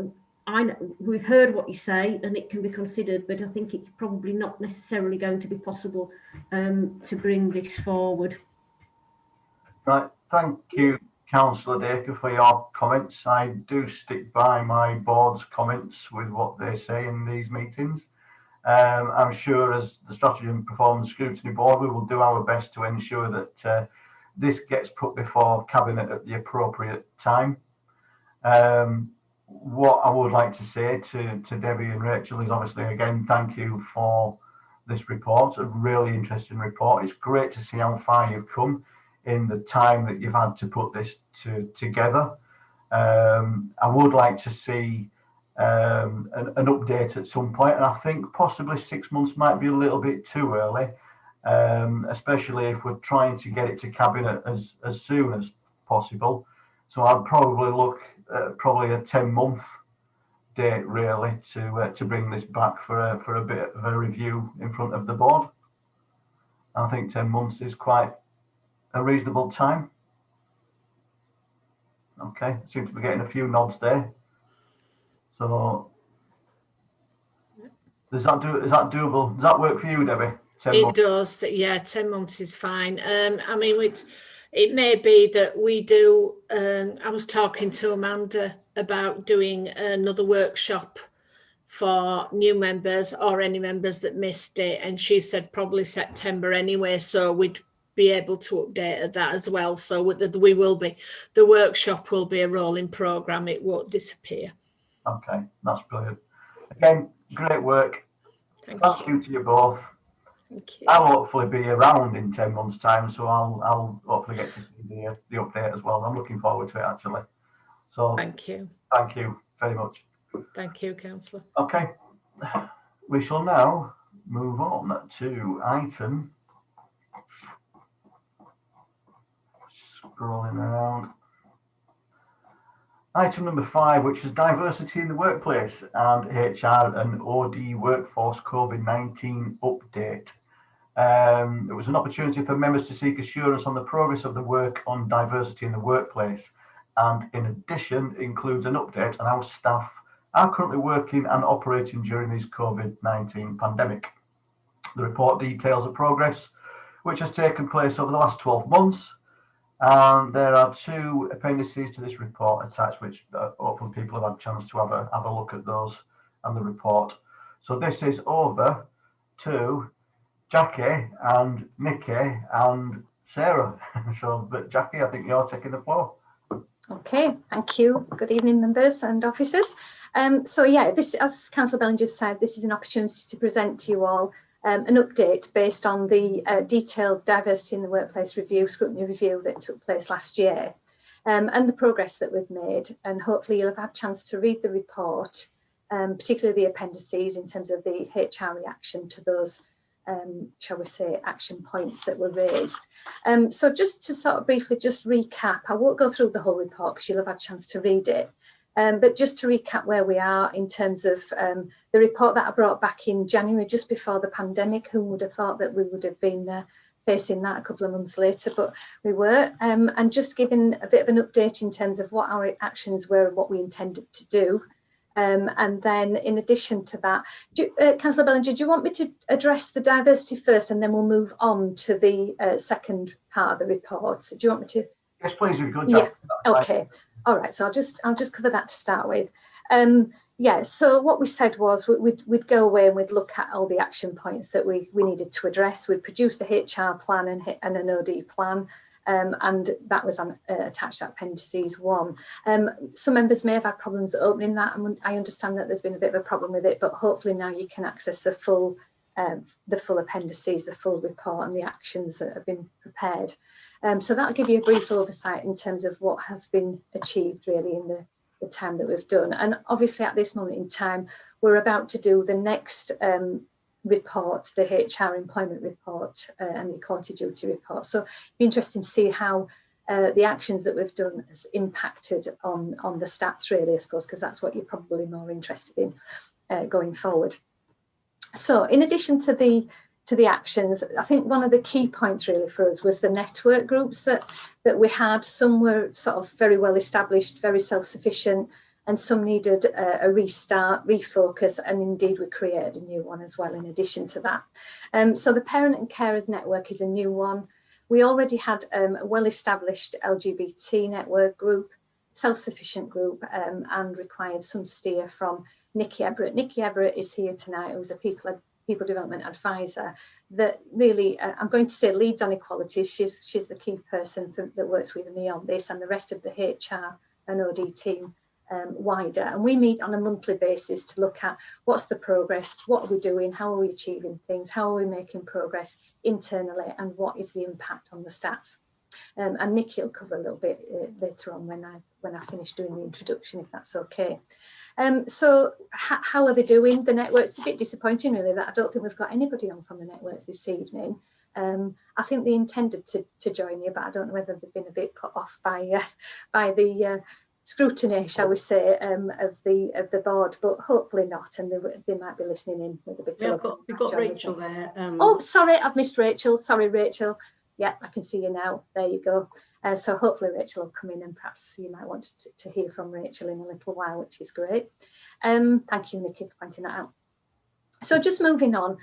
we've heard what you say and it can be considered, but I think it's probably not necessarily going to be possible to bring this forward. Right, thank you, Councillor Dacre, for your comments. I do stick by my board's comments with what they say in these meetings. I'm sure as the Strategy and Performance Scrutiny Board, we will do our best to ensure that this gets put before Cabinet at the appropriate time. What I would like to say to Debbie and Rachel is obviously, again, thank you for this report. It's a really interesting report. It's great to see how far you've come in the time that you've had to put this together. I would like to see an update at some point, and I think possibly 6 months might be a little bit too early, especially if we're trying to get it to Cabinet as soon as possible. So I'd probably look at probably a 10-month date really to bring this back for a bit of a review in front of the board. I think 10 months is quite a reasonable time. Okay, seem to be getting a few nods there. So is that doable? Does that work for you, Debbie? 10 It months? does, yeah, 10 months is fine. I mean, it may be that we do, I was talking to Amanda about doing another workshop for new members or any members that missed it, and she said probably September anyway, so we'd be able to update at that as well. So the workshop will be a rolling programme, it won't disappear. Okay, that's brilliant. Again, great work. Thank you to you both. Thank you. I'll hopefully be around in 10 months' time, so I'll hopefully get to see the update as well. I'm looking forward to it actually. So thank you very much. Thank you, Councillor. Okay, we shall now move on to item, scrolling around, item number 5, which is diversity in the workplace and HR and OD workforce COVID-19 update. It was an opportunity for members to seek assurance on the progress of the work on diversity in the workplace, and in addition includes an update on how staff are currently working and operating during this COVID-19 pandemic. The report details the progress which has taken place over the last 12 months, and there are 2 appendices to this report attached, which hopefully people have had a chance to have a look at those and the report. So this is over to Jackie and Nikki and Sarah. So, but Jackie, I think you're taking the floor. Okay, thank you. Good evening, members and officers. So yeah, this, as Councillor Bellinger said, this is an opportunity to present to you all an update based on the detailed diversity in the workplace review, scrutiny review that took place last year, and the progress that we've made. And hopefully you'll have had a chance to read the report, particularly the appendices in terms of the HR reaction to those shall we say, action points that were raised. So just to sort of briefly just recap, I won't go through the whole report because you'll have had a chance to read it, but just to recap where we are in terms of the report that I brought back in January, just before the pandemic. Who would have thought that we would have been facing that a couple of months later, but we were, and just giving a bit of an update in terms of what our actions were and what we intended to do. And then in addition to that, Councillor Bellinger, do you want me to address the diversity first and then we'll move on to the second part of the report? Do you want me to? Yes, please, if you could. Yeah, okay. All right, so I'll just cover that to start with. Yeah, so what we said was we'd go away and we'd look at all the action points that we needed to address. We'd produced a HR plan and an OD plan. And that was attached to appendices 1. Some members may have had problems opening that, and I understand that there's been a bit of a problem with it, but hopefully now you can access the full appendices, the full report and the actions that have been prepared. So that'll give you a brief oversight in terms of what has been achieved really in the time that we've done. And obviously at this moment in time, we're about to do the next report, the HR employment report and the equality duty report. So it'd be interesting to see how the actions that we've done has impacted on the stats really, I suppose, because that's what you're probably more interested in going forward. So in addition to the actions, I think one of the key points really for us was the network groups that we had. Some were sort of very well established, very self-sufficient, and some needed a restart, refocus, and indeed we created a new one as well in addition to that. So the Parent and Carers Network is a new one. We already had a well-established LGBT network group, self-sufficient group, and required some steer from Nikki Everett. Nikki Everett is here tonight, who's a people development advisor that really, I'm going to say, leads on equality. She's the key person that works with me on this, and the rest of the HR and OD team wider. And we meet on a monthly basis to look at what's the progress, what are we doing, how are we achieving things, how are we making progress internally, and what is the impact on the stats. And Nikki will cover a little bit later on when I finish doing the introduction, if that's okay. So how are they doing? The network's a bit disappointing, really, that I don't think we've got anybody on from the networks this evening. I think they intended to join you, but I don't know whether they've been a bit put off by the scrutiny, shall we say, of the board, but hopefully not, and they might be listening in with a bit of. We've got Rachel there. Oh, sorry, I've missed Rachel. Sorry, Rachel. Yeah, I can see you now. There you go. So hopefully Rachel will come in, and perhaps you might want to hear from Rachel in a little while, which is great. Thank you, Nikki, for pointing that out. So just moving on.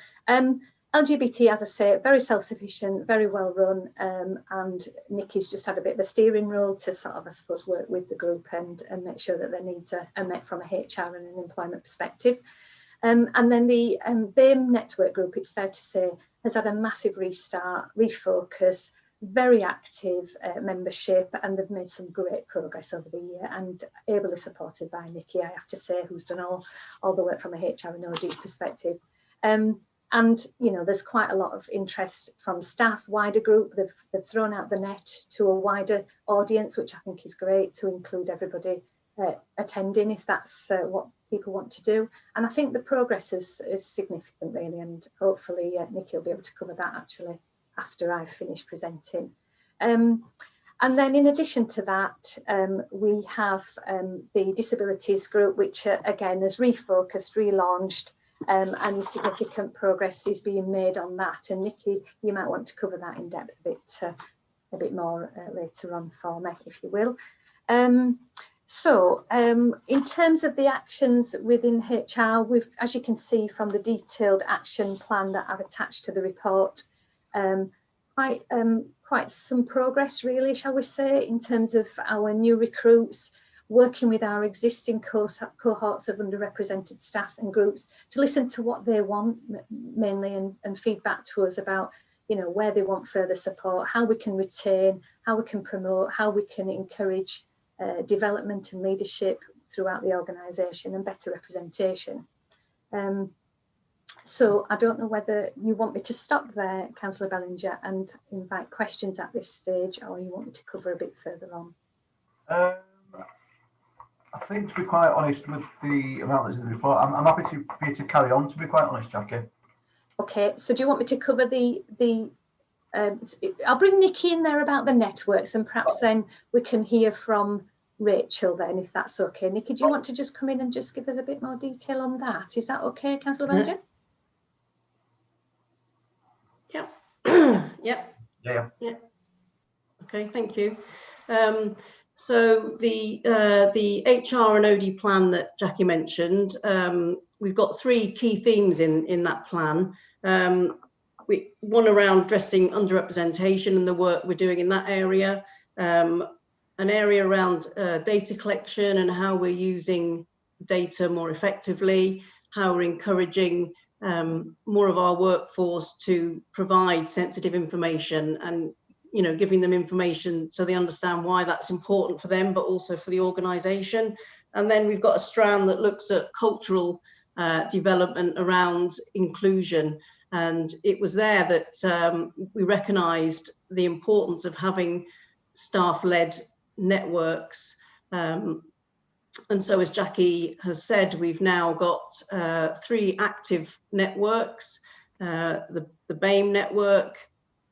LGBT, as I say, very self-sufficient, very well run, and Nikki's just had a bit of a steering role to sort of, I suppose, work with the group and make sure that their needs are met from a HR and an employment perspective. And then the BAME network group, it's fair to say, has had a massive restart, refocus, very active membership, and they've made some great progress over the year, and ably supported by Nikki, I have to say, who's done all the work from a HR and OD perspective. And, you know, there's quite a lot of interest from staff, wider group. They've thrown out the net to a wider audience, which I think is great, to include everybody attending, if that's what people want to do. And I think the progress is significant, really, and hopefully Nikki will be able to cover that actually after I've finished presenting. And then in addition to that, we have the disabilities group, which again has refocused, relaunched, and significant progress is being made on that. And Nikki, you might want to cover that in depth a bit more later on for me, if you will. So in terms of the actions within HR, we've, as you can see from the detailed action plan that I've attached to the report, quite some progress, really, shall we say, in terms of our new recruits, working with our existing cohorts of underrepresented staff and groups to listen to what they want mainly, and feedback to us about, you know, where they want further support, how we can retain, how we can promote, how we can encourage development and leadership throughout the organisation and better representation. So I don't know whether you want me to stop there, Councillor Bellinger, and invite questions at this stage, or you want me to cover a bit further on. I think, to be quite honest, with the amount that's in the report, I'm happy for you to carry on, to be quite honest, Jackie. Okay, so do you want me to cover I'll bring Nikki in there about the networks, and perhaps then we can hear from Rachel then, if that's okay. Nikki, do you want to just come in and just give us a bit more detail on that? Is that okay, Councillor Bellinger? Yep. Yeah. Okay, thank you. So the HR and OD plan that Jackie mentioned, we've got three key themes in that plan. One around addressing underrepresentation and the work we're doing in that area. An area around data collection and how we're using data more effectively, how we're encouraging more of our workforce to provide sensitive information, and, you know, giving them information so they understand why that's important for them, but also for the organisation. And then we've got a strand that looks at cultural development around inclusion. And it was there that we recognised the importance of having staff-led networks. And so, as Jackie has said, we've now got 3 active networks, the BAME network,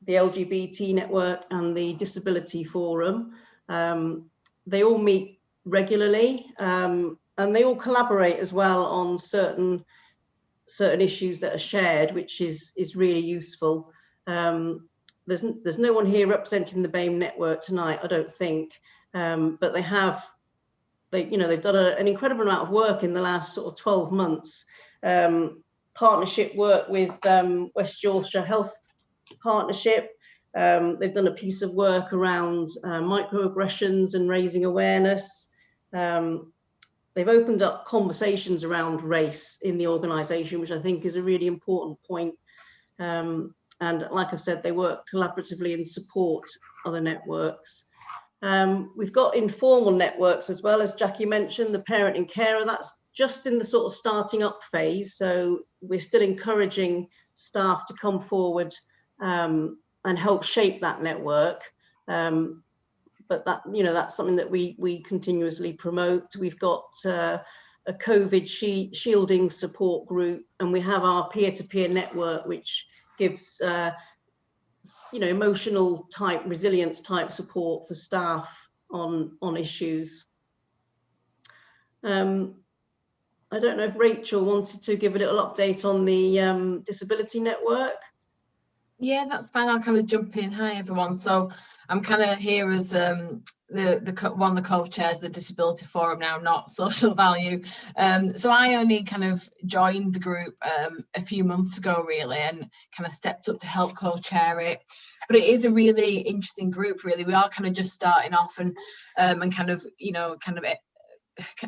the LGBT network, and the Disability Forum. They all meet regularly, and they all collaborate as well on certain issues that are shared, which is really useful. There's no one here representing the BAME network tonight, I don't think, but they have they've done an incredible amount of work in the last sort of 12 months. Partnership work with West Yorkshire Health Partnership. They've done a piece of work around microaggressions and raising awareness. They've opened up conversations around race in the organisation, which I think is a really important point. And like I've said, they work collaboratively and support other networks. We've got informal networks as well, as Jackie mentioned, the parent and carer. That's just in the sort of starting up phase. So we're still encouraging staff to come forward and help shape that network. But that, that's something that we continuously promote. We've got a COVID shielding support group, and we have our peer-to-peer network, which gives emotional type, resilience type support for staff on issues. I don't know if Rachel wanted to give a little update on the disability network. Yeah, that's fine. I'll kind of jump in. Hi, everyone. So I'm kind of here as one of the co-chairs of the Disability Forum now, not Social Value. So I only kind of joined the group a few months ago, really, and kind of stepped up to help co-chair it. But it is a really interesting group, really. We are kind of just starting off and kind of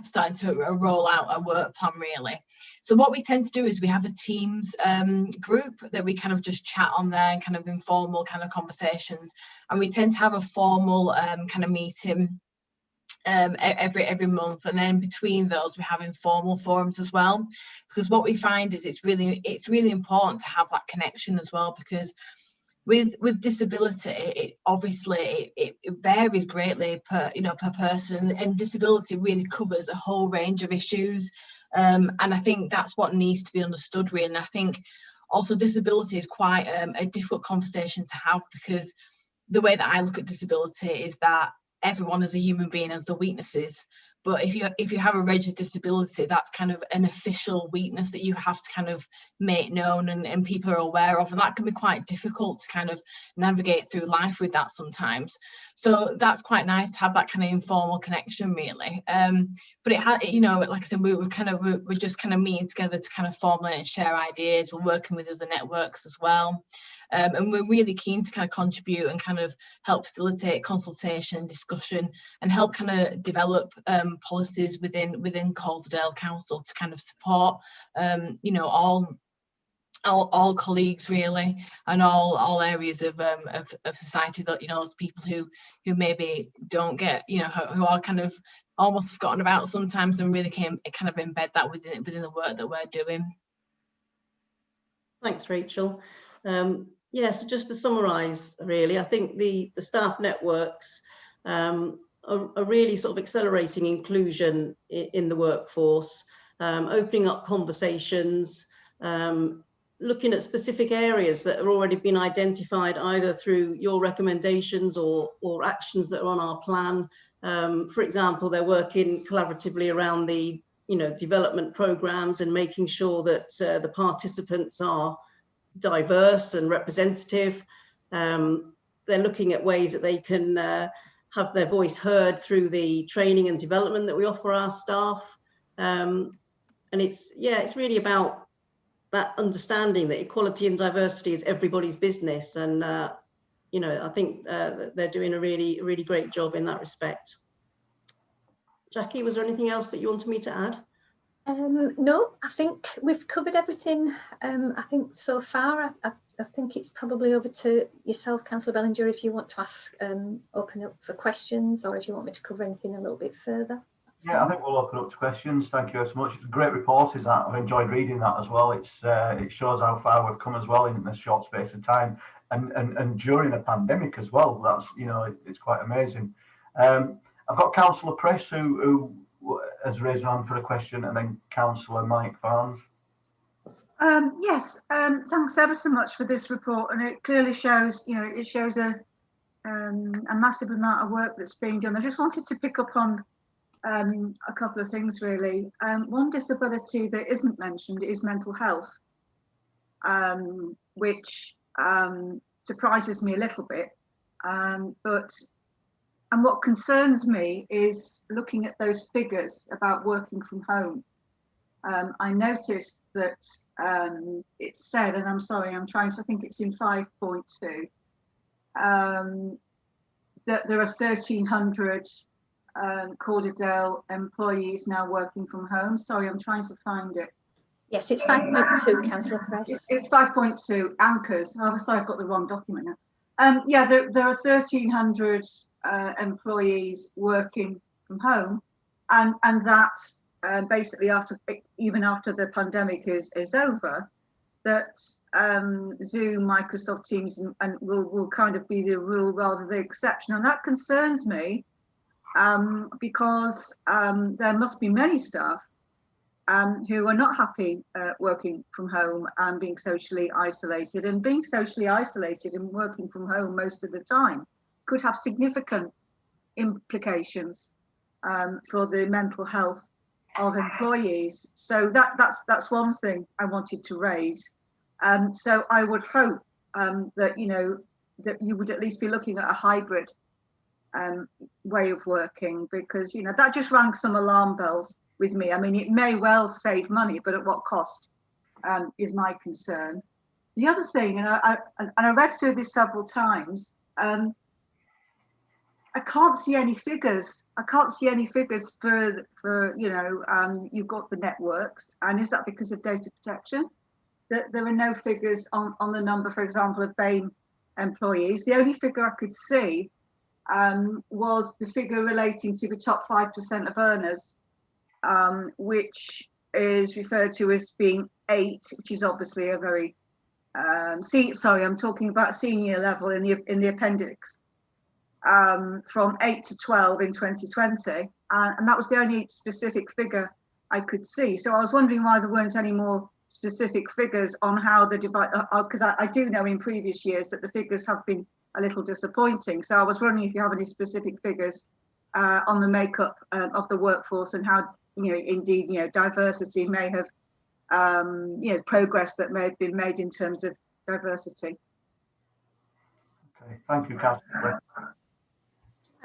starting to roll out a work plan, really. So what we tend to do is we have a Teams group that we kind of just chat on there, and kind of informal kind of conversations, and we tend to have a formal kind of meeting every month, and then between those we have informal forums as well, because what we find is it's really important to have that connection as well, because with disability, it varies greatly per person, and disability really covers a whole range of issues, and I think that's what needs to be understood, really. And I think also disability is quite a difficult conversation to have, because the way that I look at disability is that everyone as a human being has the weaknesses, but if you have a registered disability, that's kind of an official weakness that you have to kind of make known and people are aware of, and that can be quite difficult to kind of navigate through life with that sometimes. So that's quite nice to have that kind of informal connection, really. But it had, like I said, we're just kind of meeting together to kind of formulate and share ideas. We're working with other networks as well. And we're really keen to kind of contribute and kind of help facilitate consultation, discussion, and help kind of develop policies within Calderdale Council to kind of support, all colleagues, really, and all areas of society that, those people who maybe don't get, who are kind of almost forgotten about sometimes, and really kind of embed that within the work that we're doing. Thanks, Rachel. Yeah, so just to summarise, really, I think the staff networks are really sort of accelerating inclusion in the workforce, opening up conversations, looking at specific areas that have already been identified either through your recommendations or actions that are on our plan. For example, they're working collaboratively around the development programmes and making sure that the participants are diverse and representative. They're looking at ways that they can have their voice heard through the training and development that we offer our staff. And it's really about that understanding that equality and diversity is everybody's business. And, I think they're doing a really great job in that respect. Jackie, was there anything else that you wanted me to add? No, I think we've covered everything. I think so far. I think it's probably over to yourself, Councillor Bellinger, if you want to open up for questions, or if you want me to cover anything a little bit further. Yeah, I think we'll open up to questions. Thank you so much. It's a great report, is that? I've enjoyed reading that as well. It shows how far we've come as well in a short space of time, and during a pandemic as well. That's it's quite amazing. I've got Councillor Press who has raised her hand for a question, and then Councillor Mike Barnes. Yes, thanks ever so much for this report, and it clearly shows, it shows a massive amount of work that's being done. I just wanted to pick up on a couple of things, really. One disability that isn't mentioned is mental health, which surprises me a little bit, but what concerns me is looking at those figures about working from home. I noticed that it said, and I'm sorry, I'm trying to, I think it's in 5.2, that there are 1,300 Calderdale employees now working from home. Sorry, I'm trying to find it. Yes, it's 5.2, Councillor Press. It's 5.2, anchors. Oh, sorry, I've got the wrong document now. Yeah, there are 1,300 employees working from home, and that basically even after the pandemic is over, that Zoom, Microsoft Teams, and will kind of be the rule rather than the exception, and that concerns me because there must be many staff who are not happy working from home and being socially isolated, and being socially isolated and working from home most of the time could have significant implications for the mental health of employees. So that's one thing I wanted to raise. So I would hope that that you would at least be looking at a hybrid way of working, because that just rang some alarm bells with me. I mean, it may well save money, but at what cost is my concern. The other thing, and I read through this several times, I can't see any figures. I can't see any figures for you've got the networks, and is that because of data protection? That there are no figures on the number, for example, of BAME employees. The only figure I could see was the figure relating to the top 5% of earners, which is referred to as being 8, which is obviously a very sorry, I'm talking about senior level in the appendix, from 8 to 12 in 2020, and that was the only specific figure I could see. So I was wondering why there weren't any more specific figures on how the divide, because I do know in previous years that the figures have been a little disappointing. So I was wondering if you have any specific figures on the makeup of the workforce, and how indeed diversity may have progress that may have been made in terms of diversity. Okay, thank you, Councillor.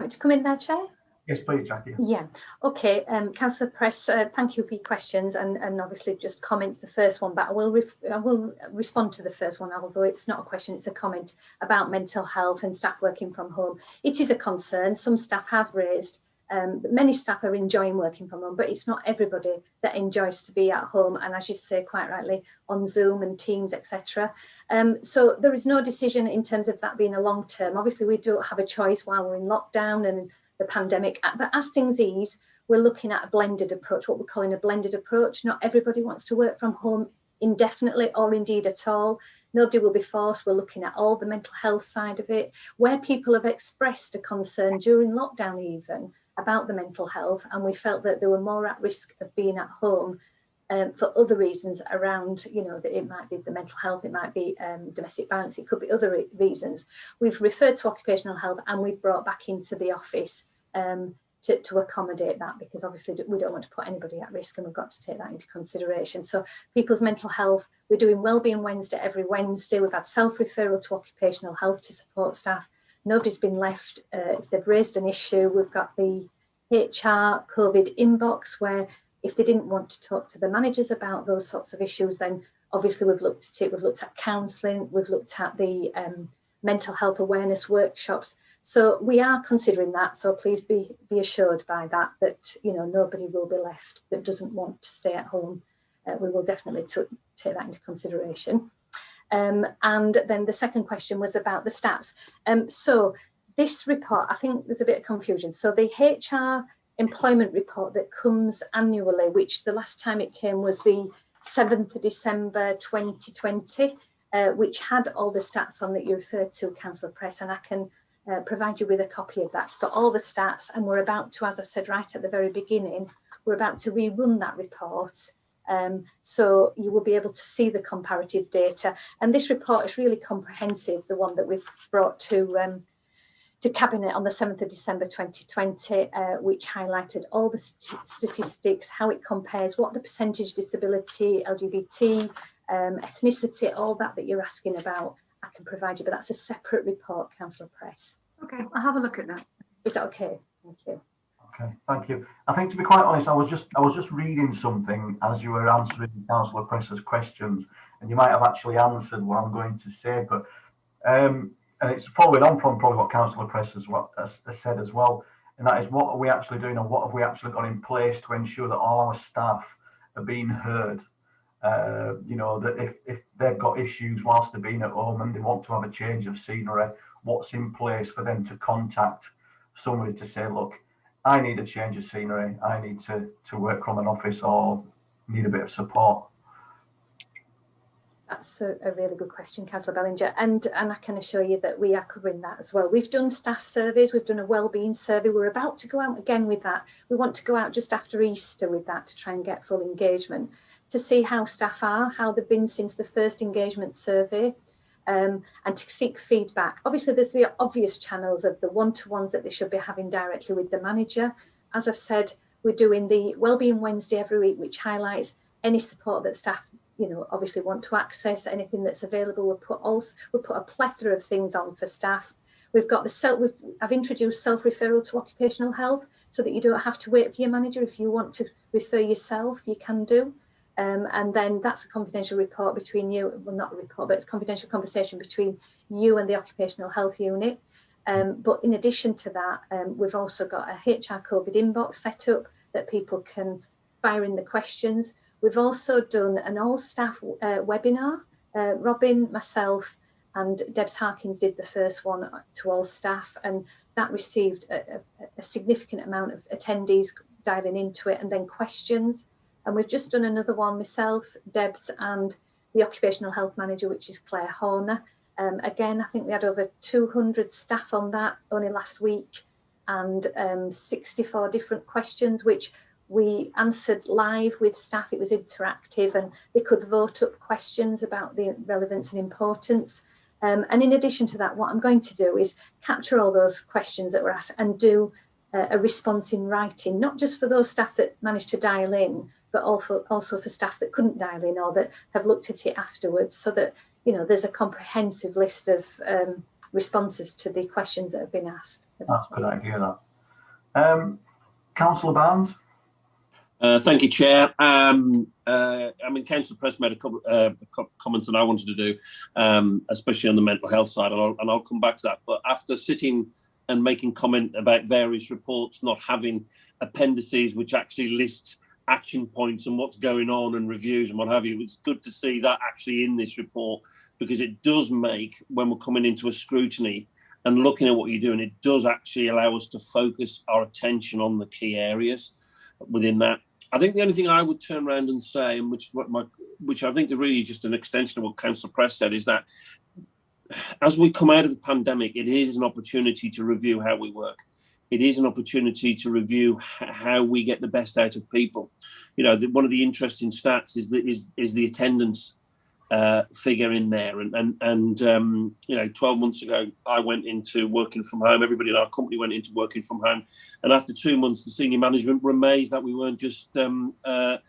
To come in there, Chair? Yes, please, Jackie. Yeah. Okay, Councillor Press, thank you for your questions, and obviously just comments the first one, but I will respond to the first one, although it's not a question, it's a comment about mental health and staff working from home. It is a concern. Some staff have raised, many staff are enjoying working from home, but it's not everybody that enjoys to be at home, and as you say quite rightly, on Zoom and Teams, etc. So there is no decision in terms of that being a long term. Obviously we don't have a choice while we're in lockdown and the pandemic, but as things ease, we're looking at a blended approach, what we're calling a blended approach. Not everybody wants to work from home indefinitely or indeed at all. Nobody will be forced. We're looking at all the mental health side of it, where people have expressed a concern during lockdown even about the mental health, and we felt that they were more at risk of being at home for other reasons around, that it might be the mental health, it might be domestic violence, it could be other reasons. We've referred to occupational health, and we've brought back into the office to accommodate that, because obviously we don't want to put anybody at risk, and we've got to take that into consideration. So people's mental health, we're doing Wellbeing Wednesday every Wednesday. We've had self-referral to occupational health to support staff. Nobody's been left. If they've raised an issue, we've got the HR COVID inbox, where if they didn't want to talk to the managers about those sorts of issues, then obviously we've looked at it. We've looked at counselling, we've looked at the mental health awareness workshops. So we are considering that. So please be assured by that nobody will be left that doesn't want to stay at home. We will definitely take that into consideration. And then the second question was about the stats. So this report, I think there's a bit of confusion. So the HR employment report that comes annually, which the last time it came was the 7th of December 2020, which had all the stats on that you referred to, Councillor Press, and I can provide you with a copy of that. It's got all the stats, and we're about to, as I said right at the very beginning, we're about to rerun that report. So you will be able to see the comparative data. And this report is really comprehensive, the one that we've brought to Cabinet on the 7th of December 2020, which highlighted all the statistics, how it compares, what the percentage disability, LGBT, ethnicity, all that you're asking about, I can provide you, but that's a separate report, Councillor Press. Okay, I'll have a look at that. Is that okay? Thank you. Okay, thank you. I think, to be quite honest, I was just reading something as you were answering Councillor Presser's questions, and you might have actually answered what I'm going to say, but and it's following on from probably what Councillor Presser has said as well, and that is, what are we actually doing, and what have we actually got in place to ensure that all our staff are being heard? You know, that if they've got issues whilst they're being at home and they want to have a change of scenery, what's in place for them to contact somebody to say, look, I need a change of scenery, I need to work from an office, or need a bit of support? That's a really good question, Councillor Bellinger, and I can assure you that we are covering that as well. We've done staff surveys, we've done a wellbeing survey, we're about to go out again with that. We want to go out just after Easter with that to try and get full engagement, to see how staff are, how they've been since the first engagement survey, and to seek feedback. Obviously, there's the obvious channels of the one-to-ones that they should be having directly with the manager. As I've said, we're doing the Wellbeing Wednesday every week, which highlights any support that staff, you know, obviously want to access, anything that's available. We'll put a plethora of things on for staff. We've got I've introduced self-referral to occupational health, so that you don't have to wait for your manager. If you want to refer yourself, you can do. And then that's a confidential report between you, well, not a report, but a confidential conversation between you and the occupational health unit. But in addition to that, we've also got a HR COVID inbox set up that people can fire in the questions. We've also done an all-staff webinar. Robin, myself, and Debs Harkins did the first one to all staff, and that received a significant amount of attendees diving into it, and then questions. And we've just done another one, myself, Debs, and the occupational health manager, which is Claire Horner. Again, I think we had over 200 staff on that only last week, and 64 different questions, which we answered live with staff. It was interactive, and they could vote up questions about the relevance and importance. And in addition to that, what I'm going to do is capture all those questions that were asked and do a response in writing, not just for those staff that managed to dial in, but also for staff that couldn't dial in or that have looked at it afterwards, so that, you know, there's a comprehensive list of responses to the questions that have been asked. That's a good idea, that. Councillor Barnes? Thank you, Chair. I mean, Councillor Press made a couple of comments that I wanted to do, especially on the mental health side, and I'll come back to that. But after sitting and making comment about various reports not having appendices which actually list action points and what's going on and reviews and what have you, it's good to see that actually in this report, because it does make, when we're coming into a scrutiny and looking at what you're doing, it does actually allow us to focus our attention on the key areas within that. I think the only thing I would turn around and say, and which I think is really just an extension of what Councillor Press said, is that as we come out of the pandemic, it is an opportunity to review how we work. It is an opportunity to review how we get the best out of people. You know, one of the interesting stats is the attendance figure in there. And you know, 12 months ago, I went into working from home. Everybody in our company went into working from home. And after 2 months, the senior management were amazed that we weren't just skiving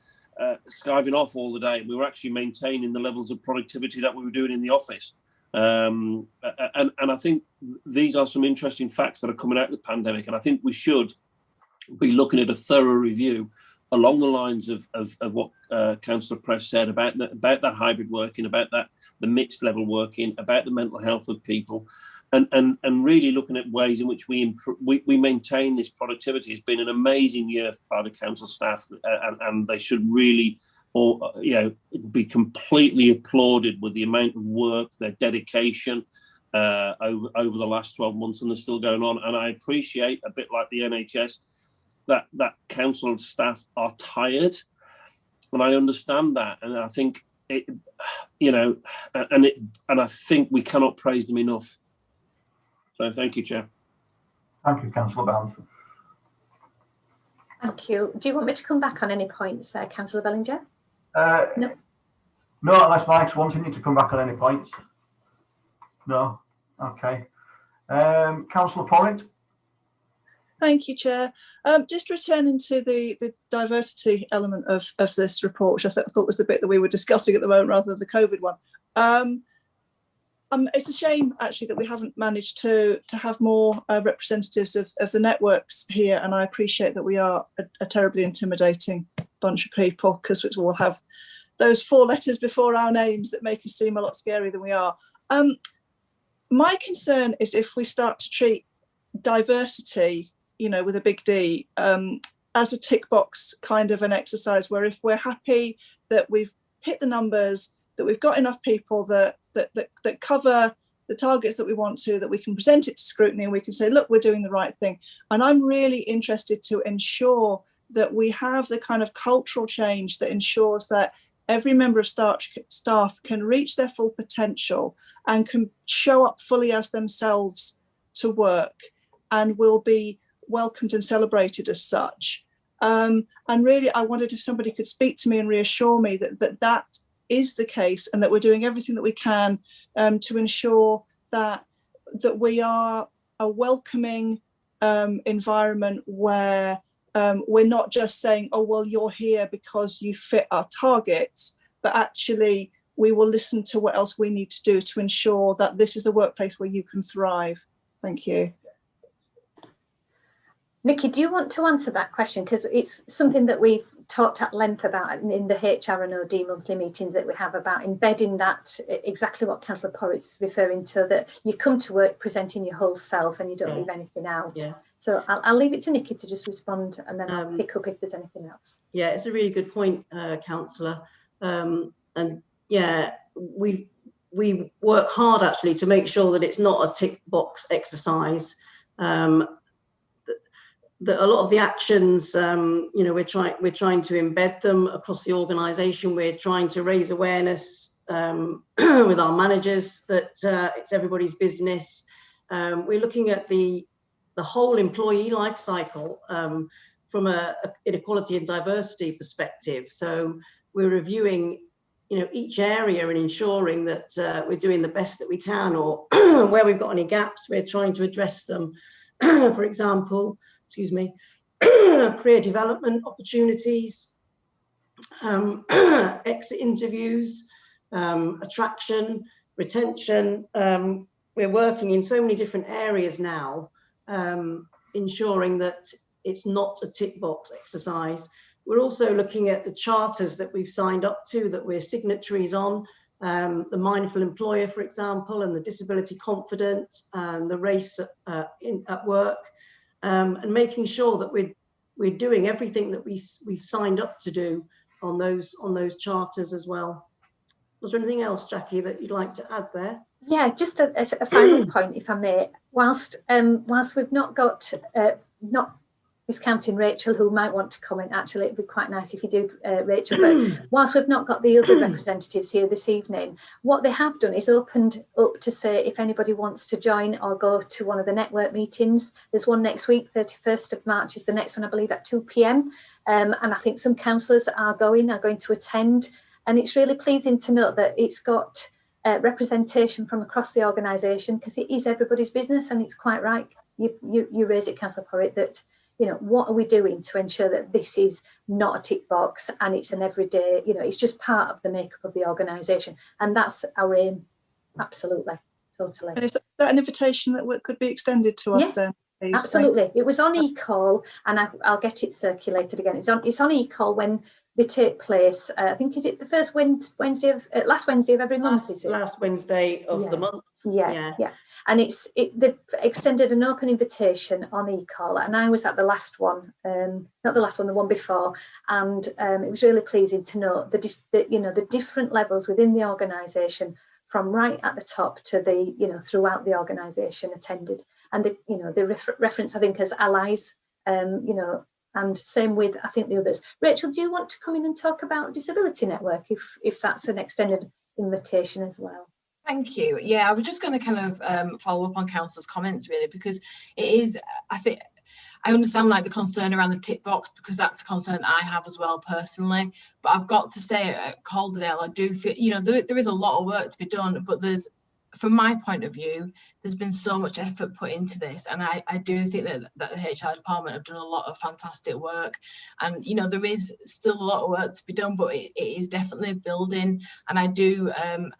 off all the day. We were actually maintaining the levels of productivity that we were doing in the office. And I think these are some interesting facts that are coming out of the pandemic. And I think we should be looking at a thorough review along the lines of what Councillor Press said about that hybrid working, about the mixed level working, about the mental health of people, and really looking at ways in which we maintain this productivity. It's been an amazing year by the council staff, and they should really, be completely applauded with the amount of work, their dedication over the last 12 months, and they're still going on. And I appreciate, a bit like the NHS, that council staff are tired, and I understand that, and I think and I think we cannot praise them enough. So thank you, Chair. Thank you, Councillor Barnes. Thank you. Do you want me to come back on any points there, Councillor Bellinger? No, unless Mike's wanting you to come back on any points. No, okay. Councillor Porritt. Thank you, Chair. Just returning to the diversity element of this report, which I thought was the bit that we were discussing at the moment rather than the COVID one. it's a shame actually that we haven't managed to have more representatives of the networks here, and I appreciate that we are a terribly intimidating bunch of people, because we all have those 4 letters before our names that make us seem a lot scarier than we are. My concern is if we start to treat diversity, with a big D, as a tick box kind of an exercise, where if we're happy that we've hit the numbers, that we've got enough people that cover the targets that we want to, that we can present it to scrutiny and we can say, look, we're doing the right thing. And I'm really interested to ensure that we have the kind of cultural change that ensures that every member of staff can reach their full potential and can show up fully as themselves to work and will be welcomed and celebrated as such. And really, I wondered if somebody could speak to me and reassure me that is the case, and that we're doing everything that we can to ensure that we are a welcoming environment where we're not just saying, oh, well, you're here because you fit our targets, but actually we will listen to what else we need to do to ensure that this is the workplace where you can thrive. Thank you. Nikki, do you want to answer that question? Because it's something that we've talked at length about in the HR and OD monthly meetings that we have, about embedding that, exactly what Councillor Porritt's referring to, that you come to work presenting your whole self and you don't leave anything out. Yeah. So I'll leave it to Nikki to just respond, and then I'll pick up if there's anything else. Yeah, it's a really good point, Councillor. And yeah, we work hard actually to make sure that it's not a tick box exercise. That a lot of the actions, we're trying to embed them across the organisation. We're trying to raise awareness with our managers that it's everybody's business. We're looking at the whole employee life cycle from a inequality and diversity perspective. So we're reviewing, each area and ensuring that we're doing the best that we can, or where we've got any gaps, we're trying to address them. For example, career development opportunities, exit interviews, attraction, retention. We're working in so many different areas now, ensuring that it's not a tick box exercise. We're also looking at the charters that we've signed up to, that we're signatories on, the Mindful Employer, for example, and the Disability Confidence and the Race at Work. And making sure that we're doing everything that we've signed up to do on those charters as well. Was there anything else, Jackie, that you'd like to add there? Yeah, just a final point, if I may. Whilst we've not got not discounting Rachel, who might want to comment. Actually, it'd be quite nice if you do, Rachel. But whilst we've not got the other representatives here this evening, what they have done is opened up to say if anybody wants to join or go to one of the network meetings. There's one next week, 31st of March is the next one, I believe, at 2 p.m. And I think some councillors are going to attend. And it's really pleasing to note that it's got representation from across the organisation, because it is everybody's business, and it's quite right. You raise it, Councillor Porritt, that what are we doing to ensure that this is not a tick box and it's an everyday, it's just part of the makeup of the organisation. And that's our aim. Absolutely. Totally. And is that an invitation that could be extended to us then? Please? Absolutely. It was on eCall, and I'll get it circulated again. It's on eCall when they take place. I think, is it the first Wednesday of last Wednesday of every month? Is it last Wednesday of the month? Yeah. And they've extended an open invitation on eCall, and I was at the last one, not the last one, the one before, and it was really pleasing to note the different levels within the organisation, from right at the top to the throughout the organisation attended, and the reference, I think, as allies, and same with, I think, the others. Rachel, do you want to come in and talk about Disability Network if that's an extended invitation as well? Thank you. Yeah, I was just going to kind of follow up on Councillor's comments, really, because it is, I think, I understand like the concern around the tick box, because that's a concern I have as well personally. But I've got to say, at Calderdale, I do feel, there is a lot of work to be done, but there's from my point of view, there's been so much effort put into this, and I do think that the HR department have done a lot of fantastic work. And you know, there is still a lot of work to be done, but it is definitely building. And I do,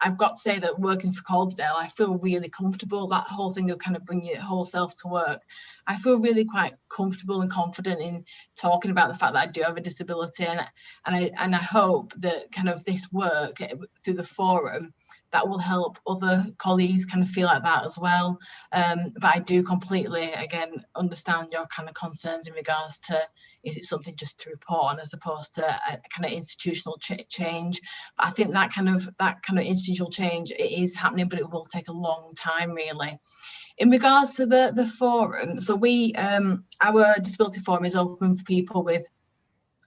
I've got to say that working for Calderdale, I feel really comfortable. That whole thing of kind of bringing your whole self to work, I feel really quite comfortable and confident in talking about the fact that I do have a disability, and I hope that kind of this work through the forum, that will help other colleagues kind of feel like that as well. But I do completely, again, understand your kind of concerns in regards to, is it something just to report on as opposed to a kind of institutional change? But I think that kind of institutional change, it is happening, but it will take a long time, really. In regards to the forum, so our disability forum is open for people with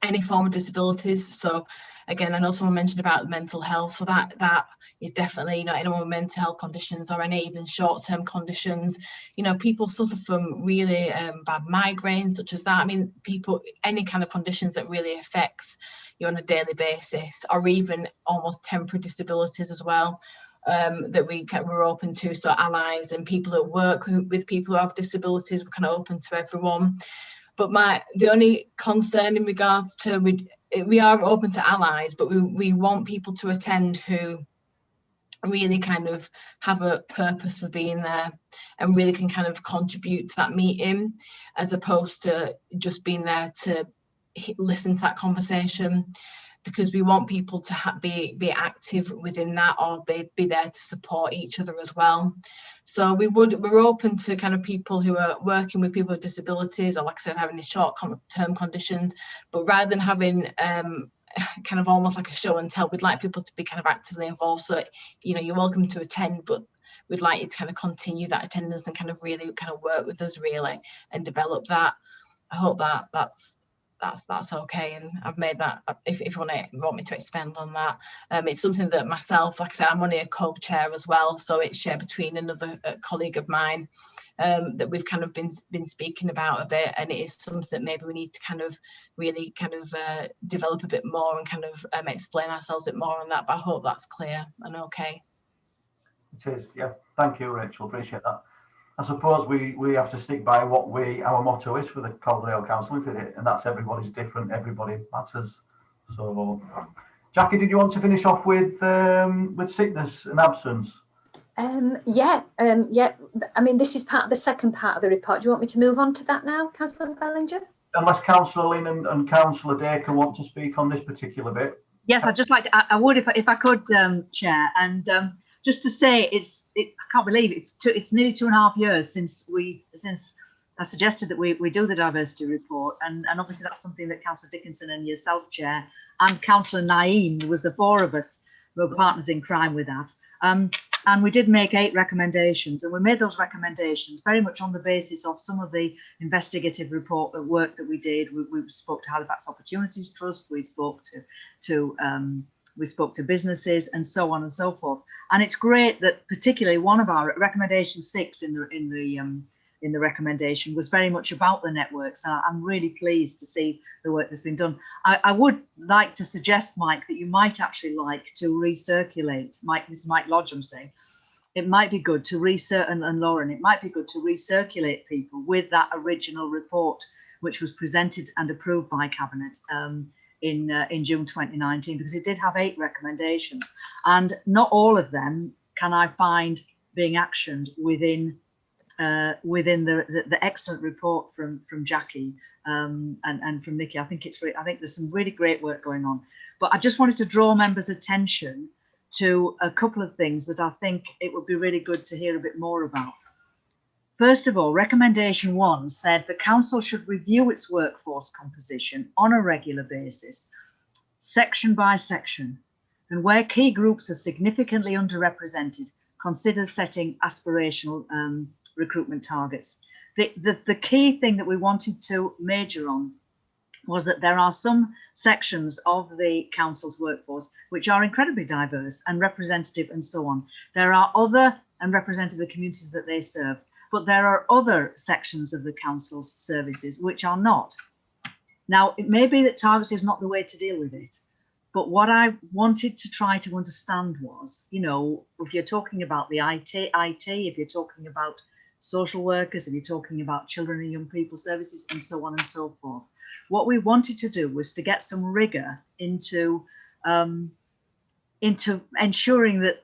any form of disabilities. So again, I know someone mentioned about mental health, so that is definitely, you know, anyone with mental health conditions or any even short-term conditions. You know, people suffer from really bad migraines such as that. I mean, people, any kind of conditions that really affects you on a daily basis, or even almost temporary disabilities as well, that we're open to. So allies and people that work with people who have disabilities, we're kind of open to everyone. But the only concern in regards to, we are open to allies, but we want people to attend who really kind of have a purpose for being there and really can kind of contribute to that meeting, as opposed to just being there to listen to that conversation, because we want people to be active within that, or be there to support each other as well. So we're open to kind of people who are working with people with disabilities, or like I said, having short-term conditions, but rather than having kind of almost like a show and tell, we'd like people to be kind of actively involved. So, you know, you're welcome to attend, but we'd like you to kind of continue that attendance and kind of really kind of work with us really and develop that. I hope that's okay, and I've made that, if you want me to expand on that. It's something that myself, like I said, I'm only a co-chair as well, so it's shared between another colleague of mine, that we've kind of been speaking about a bit, and it is something that maybe we need to kind of really kind of develop a bit more and kind of explain ourselves a bit more on that. But I hope that's clear and okay. It is, yeah. Thank you, Rachel. Appreciate that. I suppose we have to stick by what our motto is for the Calderdale Council, isn't it? And that's everybody's different, everybody matters. So, Jackie, did you want to finish off with sickness and absence? Yeah. I mean, this is part of the second part of the report. Do you want me to move on to that now, Councillor Bellinger? Unless Councillor Lynn and Councillor Dacre want to speak on this particular bit. Yes, I'd just like to, I would if I could, Chair, and just to say, I can't believe it's nearly 2.5 years since I suggested that we do the diversity report, and obviously that's something that Councillor Dickinson and yourself, Chair, and Councillor Naeem, was the four of us who were partners in crime with that. And we did make 8 recommendations, and we made those recommendations very much on the basis of some of the investigative work that we did. We spoke to Halifax Opportunities Trust, we spoke to businesses, and so on and so forth. And it's great that particularly one of our recommendation 6 in the recommendation was very much about the networks. And I'm really pleased to see the work that's been done. I would like to suggest, Mike, that you might actually like to recirculate, this is Mike Lodge I'm saying, it might be good to and Lauren, it might be good to recirculate people with that original report, which was presented and approved by Cabinet in June 2019, because it did have 8 recommendations, and not all of them can I find being actioned within the excellent report from Jackie and from Nikki. I think there's some really great work going on, but I just wanted to draw members' attention to a couple of things that I think it would be really good to hear a bit more about. First of all, recommendation 1 said the council should review its workforce composition on a regular basis, section by section, and where key groups are significantly underrepresented, consider setting aspirational recruitment targets. The key thing that we wanted to major on was that there are some sections of the council's workforce which are incredibly diverse and representative and so on. There are other and representative of the communities that they serve, but there are other sections of the council's services which are not. Now, it may be that targets is not the way to deal with it, But what I wanted to try to understand was, you know, if you're talking about the IT, if you're talking about social workers, if you're talking about children and young people services, and so on and so forth, what we wanted to do was to get some rigor into ensuring that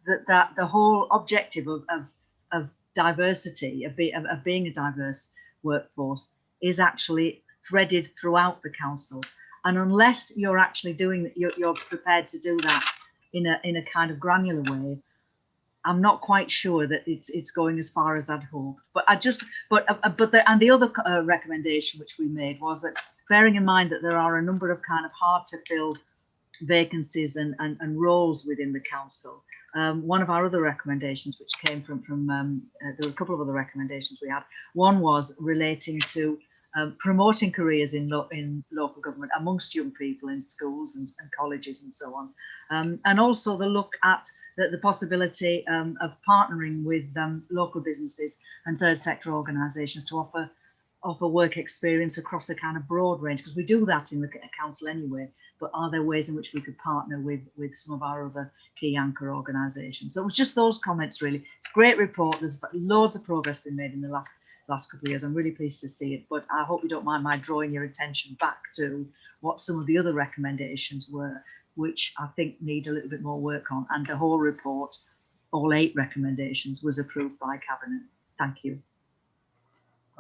the whole objective of diversity, of being a diverse workforce, is actually threaded throughout the council. And unless you're actually doing, you're prepared to do that in a kind of granular way, I'm not quite sure that it's going as far as I'd hoped. But the other recommendation which we made was that, bearing in mind that there are a number of kind of hard to fill vacancies and roles within the council. One of our other recommendations, which came from there were a couple of other recommendations we had. One was relating to promoting careers in local government amongst young people in schools and colleges and so on, and also the look at the possibility of partnering with local businesses and third sector organisations to offer work experience across a kind of broad range, because we do that in the council anyway. But are there ways in which we could partner with some of our other key anchor organisations? So it was just those comments, really. It's a great report. There's loads of progress been made in the last couple of years. I'm really pleased to see it, but I hope you don't mind my drawing your attention back to what some of the other recommendations were, which I think need a little bit more work on. And the whole report, all 8 recommendations, was approved by Cabinet. Thank you.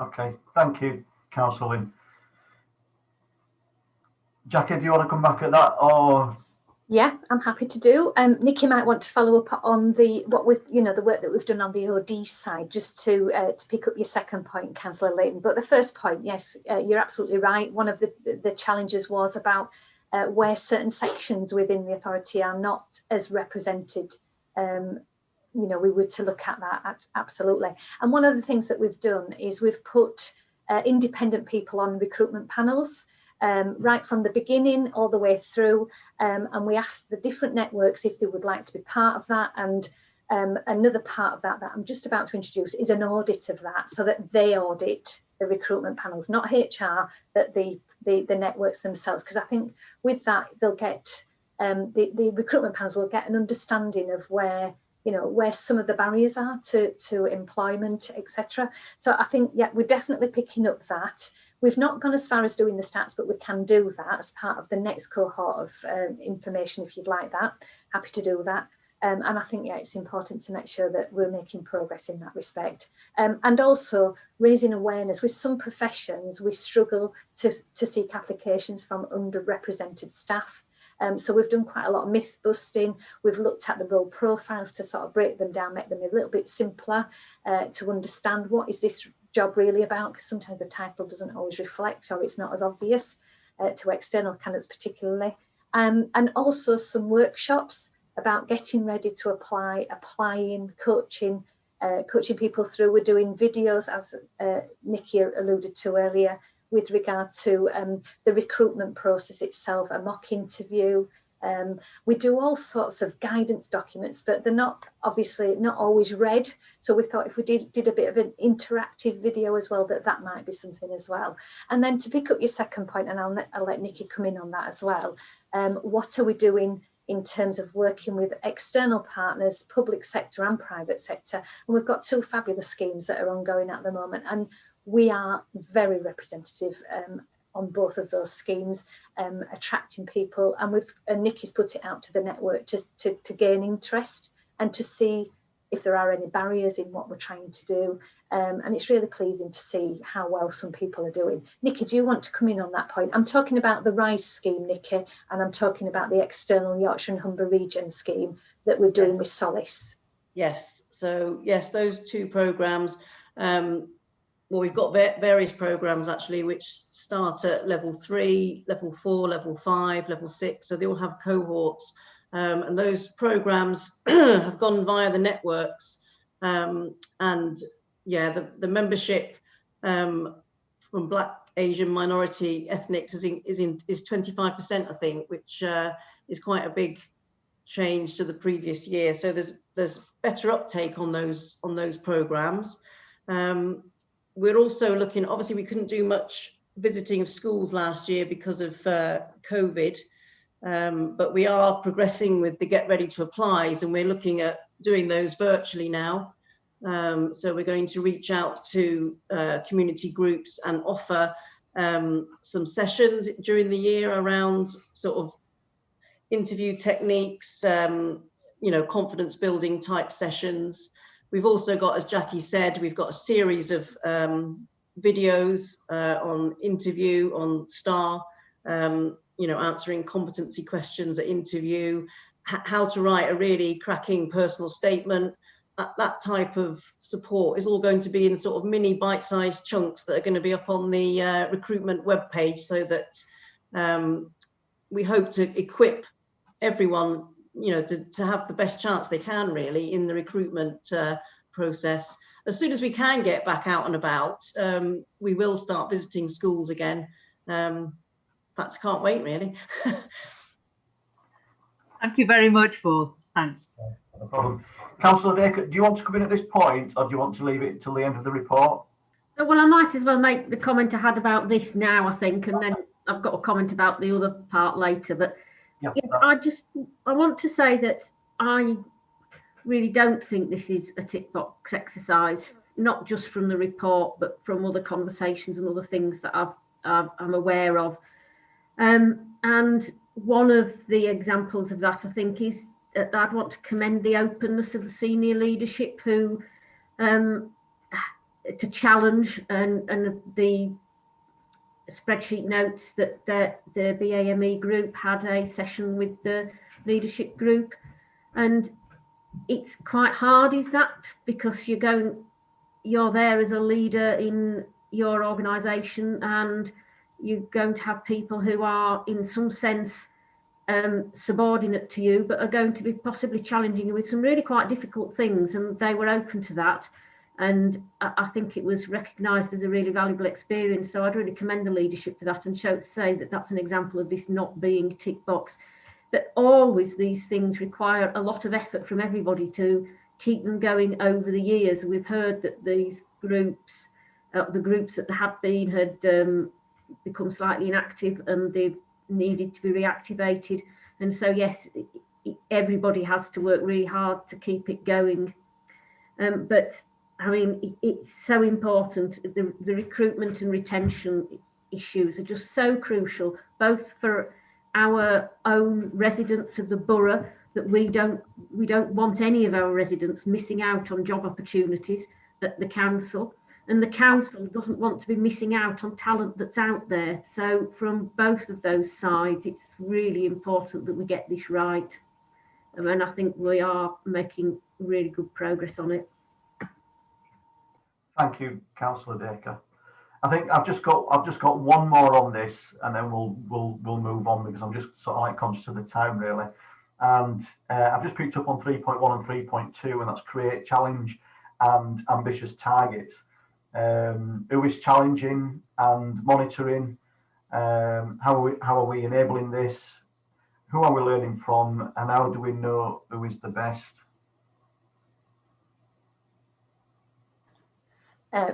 Okay, thank you, Councillor Lynn. Jackie, do you want to come back at that, or? Yeah, I'm happy to do. Nikki might want to follow up on the work that we've done on the OD side, just to pick up your second point, Councillor Layton. But the first point, yes, you're absolutely right. One of the challenges was about where certain sections within the authority are not as represented. We were to look at that, absolutely. And one of the things that we've done is we've put independent people on recruitment panels. Right from the beginning all the way through, and we asked the different networks if they would like to be part of that. And another part of that I'm just about to introduce is an audit of that, so that they audit the recruitment panels, not HR, but the networks themselves. Because I think with that they'll get the recruitment panels will get an understanding of where some of the barriers are to employment, etc. So I think, yeah, we're definitely picking up that. We've not gone as far as doing the stats, but we can do that as part of the next cohort of information, if you'd like that. Happy to do that. And I think, yeah, it's important to make sure that we're making progress in that respect. And also raising awareness. With some professions, we struggle to seek applications from underrepresented staff. So we've done quite a lot of myth busting. We've looked at the role profiles to sort of break them down, make them a little bit simpler to understand what is this job really about, because sometimes the title doesn't always reflect, or it's not as obvious to external candidates particularly. And also some workshops about getting ready to applying, coaching people through. We're doing videos, as Nikki alluded to earlier, with regard to the recruitment process itself, a mock interview. We do all sorts of guidance documents, but they're not always read. So we thought if we did a bit of an interactive video as well, that might be something as well. And then to pick up your second point, and I'll let Nikki come in on that as well. What are we doing in terms of working with external partners, public sector and private sector? And we've got 2 fabulous schemes that are ongoing at the moment. And we are very representative on both of those schemes, attracting people, and Nikki's put it out to the network to gain interest and to see if there are any barriers in what we're trying to do. And it's really pleasing to see how well some people are doing. Nikki, do you want to come in on that point? I'm talking about the RISE scheme, Nikki, and I'm talking about the external Yorkshire and Humber region scheme that we're doing with Solace. Yes, so yes, those 2 programmes. Well, we've got various programmes actually, which start at level 3, level 4, level 5, level 6. So they all have cohorts, and those programmes have gone via the networks. And yeah, the membership from Black, Asian, minority ethnics is 25%, I think, which is quite a big change to the previous year. So there's better uptake on those programmes. We're also looking, obviously we couldn't do much visiting of schools last year because of COVID, But we are progressing with the Get Ready to Applies, and we're looking at doing those virtually now. So we're going to reach out to community groups and offer some sessions during the year around sort of interview techniques, you know, confidence building type sessions. We've also got, as Jackie said, we've got a series of videos on interview, on STAR, you know, answering competency questions at interview, how to write a really cracking personal statement. That type of support is all going to be in sort of mini bite-sized chunks that are going to be up on the recruitment webpage, so that we hope to equip everyone, you know, to have the best chance they can really in the recruitment process. As soon as we can get back out and about, we will start visiting schools again. In fact, I can't wait really. Thank you very much, both. Thanks. No problem. Councillor Baker, do you want to come in at this point, or do you want to leave it till the end of the report? Well, I might as well make the comment I had about this now, I think, and then I've got a comment about the other part later. But yeah, I want to say that I really don't think this is a tick box exercise, not just from the report, but from other conversations and other things that I'm aware of. And one of the examples of that, I think, is I'd want to commend the openness of the senior leadership who to challenge, and the spreadsheet notes that the BAME group had a session with the leadership group, and it's quite hard, is that, because you're there as a leader in your organisation, and you're going to have people who are in some sense subordinate to you, but are going to be possibly challenging you with some really quite difficult things, and they were open to that. And I think it was recognised as a really valuable experience. So I'd really commend the leadership for that, and say that that's an example of this not being tick box. But always these things require a lot of effort from everybody to keep them going over the years. We've heard that these groups, the groups that had been, had become slightly inactive, and they've needed to be reactivated. And so, yes, everybody has to work really hard to keep it going. But I mean, it's so important. The recruitment and retention issues are just so crucial, both for our own residents of the borough, that we don't want any of our residents missing out on job opportunities at the council, and the council doesn't want to be missing out on talent that's out there. So from both of those sides, it's really important that we get this right, and I think we are making really good progress on it. Thank you, Councillor Dacre. I think I've just got one more on this, and then we'll move on, because I'm just sort of like conscious of the time really. And I've just picked up on 3.1 and 3.2, and that's create, challenge, and ambitious targets. Who is challenging and monitoring? How are we enabling this? Who are we learning from? And how do we know who is the best?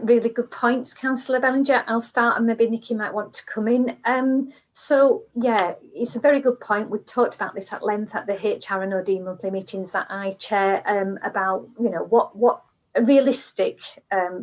Really good points, Councillor Bellinger. I'll start, and maybe Nikki might want to come in. So yeah, it's a very good point. We've talked about this at length at the HR and OD monthly meetings that I chair, about, you know, what a realistic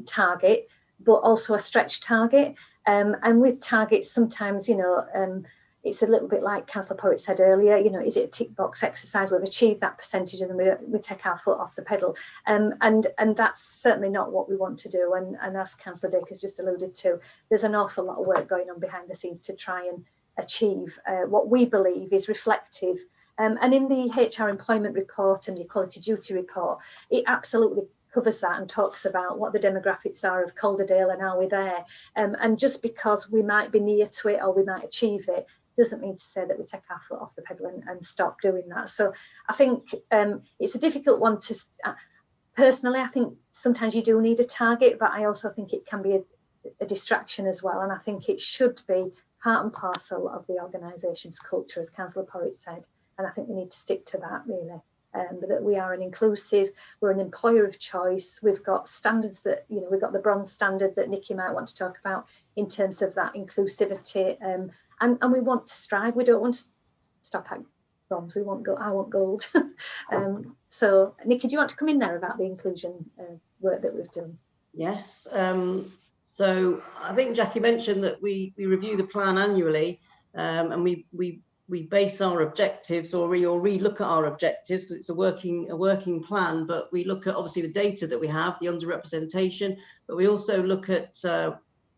target, but also a stretch target. And with targets, sometimes, you know, it's a little bit like Councillor Porritt said earlier, you know, is it a tick box exercise? We've achieved that percentage and then we take our foot off the pedal. And that's certainly not what we want to do. And as Councillor Dacre has just alluded to, there's an awful lot of work going on behind the scenes to try and achieve what we believe is reflective. And in the HR employment report and the equality duty report, it absolutely covers that and talks about what the demographics are of Calderdale and are we there. And just because we might be near to it or we might achieve it, doesn't mean to say that we take our foot off the pedal and stop doing that. So I think it's a difficult one to, personally, I think sometimes you do need a target, but I also think it can be a distraction as well. And I think it should be part and parcel of the organisation's culture, as Councillor Porritt said. And I think we need to stick to that really. That we are an inclusive, we're an employer of choice. We've got standards that, you know, we've got the bronze standard that Nikki might want to talk about in terms of that inclusivity. And we want to strive. We don't want stop at bronze. We want gold. I want gold. So Nikki, do you want to come in there about the inclusion work that we've done? Yes. So I think Jackie mentioned that we review the plan annually, and we base our objectives or re-look at our objectives, because it's a working plan, but we look at obviously the data that we have, the underrepresentation, but we also look at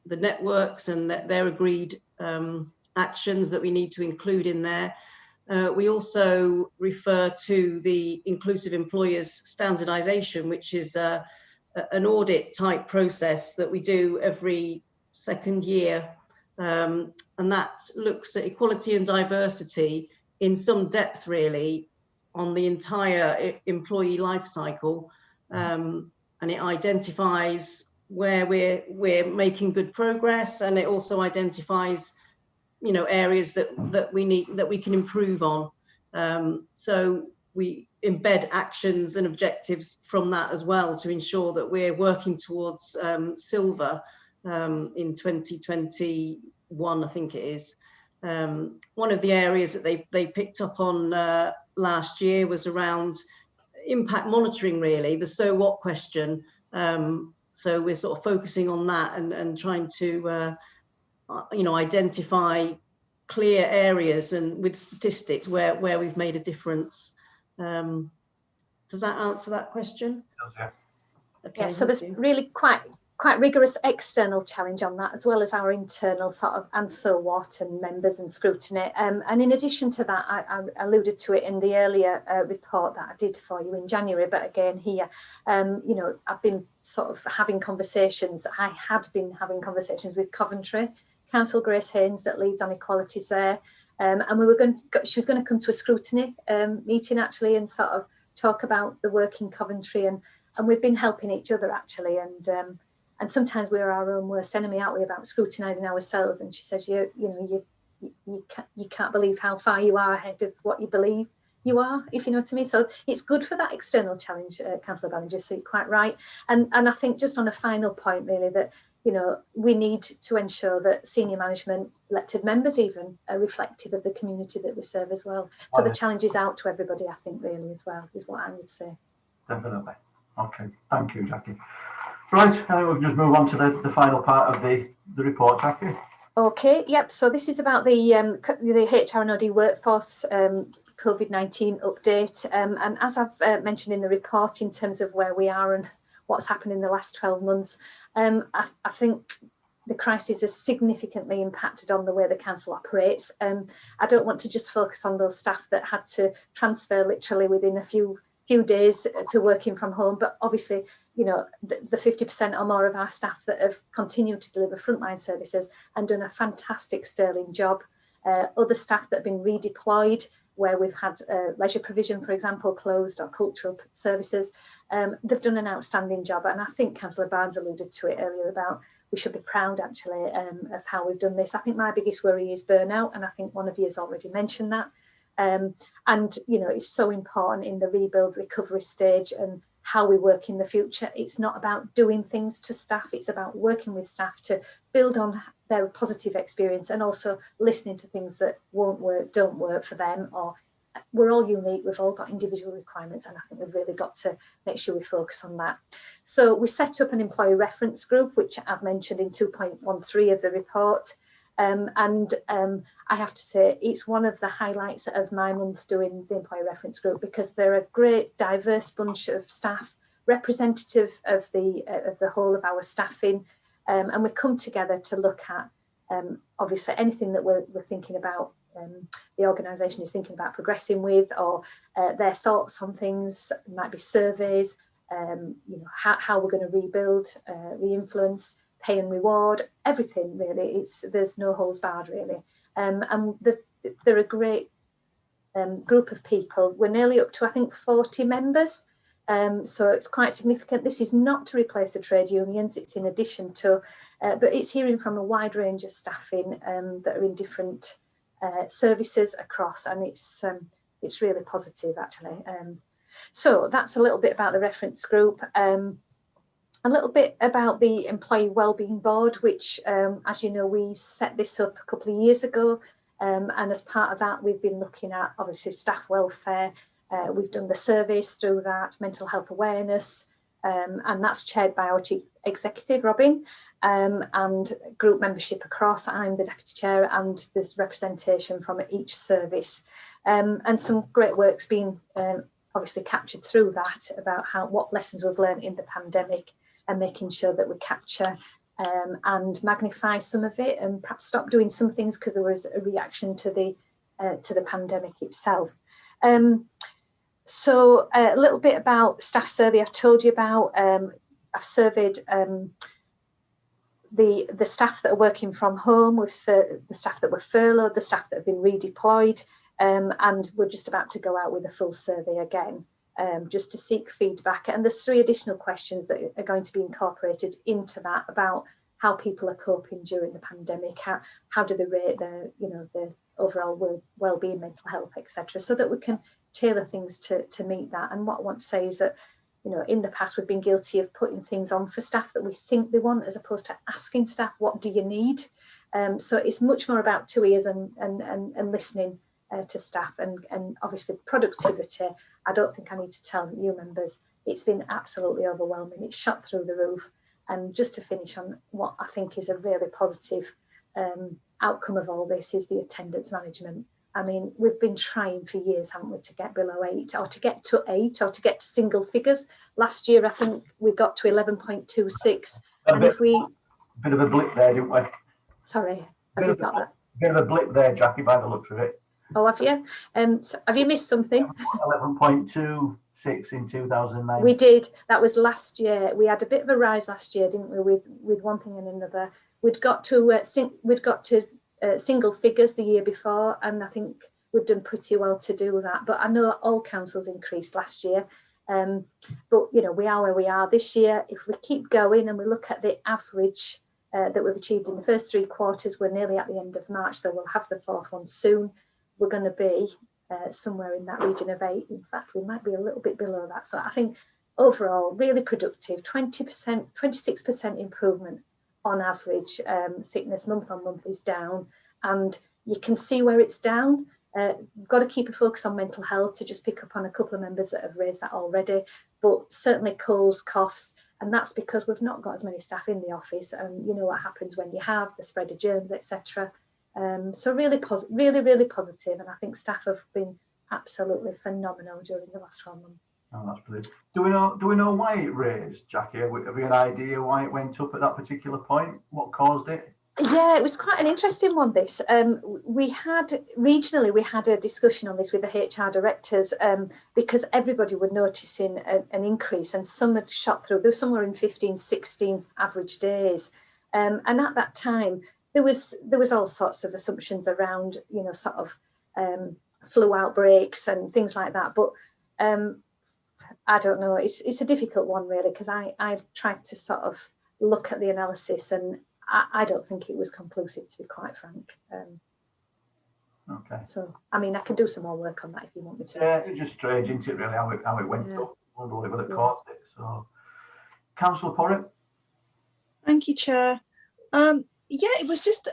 the networks and their agreed actions that we need to include in there. We also refer to the inclusive employers standardization, which is an audit type process that we do every second year. And that looks at equality and diversity in some depth, really, on the entire employee life cycle. And it identifies where we're making good progress, and it also identifies, you know, areas that we can improve on. So we embed actions and objectives from that as well to ensure that we're working towards silver in 2021, I think it is. One of the areas that they picked up on last year was around impact monitoring, really, the so what question. So we're sort of focusing on that and trying to you know, identify clear areas and with statistics where we've made a difference. Does that answer that question? Yeah. Okay, Yeah, so there's really quite rigorous external challenge on that, as well as our internal sort of and so what and members and scrutiny. And in addition to that, I alluded to it in the earlier report that I did for you in January, but again here, you know, I've been sort of having conversations. I had been having conversations with Coventry Council, Grace Haynes, that leads on equalities there, and she was going to come to a scrutiny meeting actually and sort of talk about the work in Coventry, and we've been helping each other actually, and sometimes we're our own worst enemy, aren't we, about scrutinising ourselves. And she says, you can't believe how far you are ahead of what you believe you are, if you know what I mean. So it's good for that external challenge, Councillor Ballinger, so you're quite right. And I think just on a final point really, that, you know, we need to ensure that senior management, elected members even, are reflective of the community that we serve as well. So the challenge is out to everybody, I think, really, as well, is what I would say. Definitely. Okay, thank you, Jackie. Right, I think we'll just move on to the final part of the report, Jackie. Okay, yep, so this is about the HR and OD workforce COVID-19 update. And as I've mentioned in the report, in terms of where we are and what's happened in the last 12 months, I think the crisis has significantly impacted on the way the council operates. I don't want to just focus on those staff that had to transfer literally within a few days to working from home, but obviously, you know, the 50% or more of our staff that have continued to deliver frontline services and done a fantastic sterling job. Other staff that have been redeployed, where we've had leisure provision, for example, closed, or cultural services, they've done an outstanding job. And I think Councillor Barnes alluded to it earlier about we should be proud actually of how we've done this. I think my biggest worry is burnout, and I think one of you has already mentioned that. And, you know, it's so important in the rebuild recovery stage and how we work in the future. It's not about doing things to staff, it's about working with staff to build on their positive experience and also listening to things that won't work, don't work for them, or we're all unique, we've all got individual requirements, and I think we've really got to make sure we focus on that. So we set up an employee reference group, which I've mentioned in 2.13 of the report. I have to say it's one of the highlights of my month doing the employee reference group, because they're a great diverse bunch of staff, representative of the whole of our staffing, and we come together to look at obviously anything that we're thinking about, the organisation is thinking about progressing with, or their thoughts on things. It might be surveys, you know, how we're going to rebuild, re-influence, pay and reward, everything really. There's no holes barred really, and they're a great group of people. We're nearly up to, I think, 40 members, so it's quite significant. This is not to replace the trade unions, it's in addition to, but it's hearing from a wide range of staffing that are in different services across, and it's really positive actually. So that's a little bit about the reference group. A little bit about the Employee Wellbeing Board, which, as you know, we set this up a couple of years ago. And as part of that, we've been looking at obviously staff welfare. We've done the surveys through that, mental health awareness, and that's chaired by our Chief Executive, Robin, and group membership across. I'm the Deputy Chair, and there's representation from each service. And some great work's been obviously captured through that about what lessons we've learned in the pandemic, and making sure that we capture and magnify some of it, and perhaps stop doing some things because there was a reaction to the pandemic itself. So a little bit about staff survey I've told you about. I've surveyed the staff that are working from home, with the staff that were furloughed, the staff that have been redeployed, and we're just about to go out with a full survey again, just to seek feedback. And there's 3 additional questions that are going to be incorporated into that about how people are coping during the pandemic, how do they rate their, the overall well-being, mental health, etc., so that we can tailor things to meet that. And what I want to say is that, in the past we've been guilty of putting things on for staff that we think they want, as opposed to asking staff, what do you need? So it's much more about 2 ears and listening to staff, and obviously productivity. I don't think I need to tell you members, it's been absolutely overwhelming. It's shot through the roof. And just to finish on what I think is a really positive outcome of all this is the attendance management. I mean, we've been trying for years, haven't we, to get below 8, or to get to 8, or to get to single figures. Last year, I think we got to 11.26. And if we... Bit of a blip there, didn't we? Sorry, have you got that? Bit of a blip there, Jackie, by the looks of it. Oh, have you? So have you missed something? 11.26 in 2009. We did. That was last year. We had a bit of a rise last year, didn't we? With one thing and another. We'd got to single figures the year before, and I think we'd done pretty well to do that. But I know all councils increased last year. But we are where we are this year. If we keep going and we look at the average that we've achieved in the first 3 quarters, we're nearly at the end of March, so we'll have the 4th one soon. We're going to be somewhere in that region of 8. In fact, we might be a little bit below that. So I think overall, really productive, 20%, 26% improvement on average. Sickness month on month is down, and you can see where it's down. We've got to keep a focus on mental health, to just pick up on a couple of members that have raised that already, but certainly colds, coughs, and that's because we've not got as many staff in the office, and you know what happens when you have the spread of germs, etc. So really positive, and I think staff have been absolutely phenomenal during the last 12 months. Oh, that's brilliant. Do we know why it raised, Jackie? Have we an idea why it went up at that particular point? What caused it? Yeah, it was quite an interesting one, this. We had a discussion on this with the HR directors, because everybody were noticing an increase, and some had shot through. There was somewhere in 15, 16 average days. And at that time, there was all sorts of assumptions around, sort of flu outbreaks and things like that. But I don't know, it's a difficult one really, because I tried to sort of look at the analysis, and I don't think it was conclusive, to be quite frank. Okay. So, I mean, I can do some more work on that if you want me to. Yeah, it's just strange, isn't it, really, how it went up. I wonder what it would have caused it. So, Councillor Porritt. Thank you, Chair. Yeah, it was just,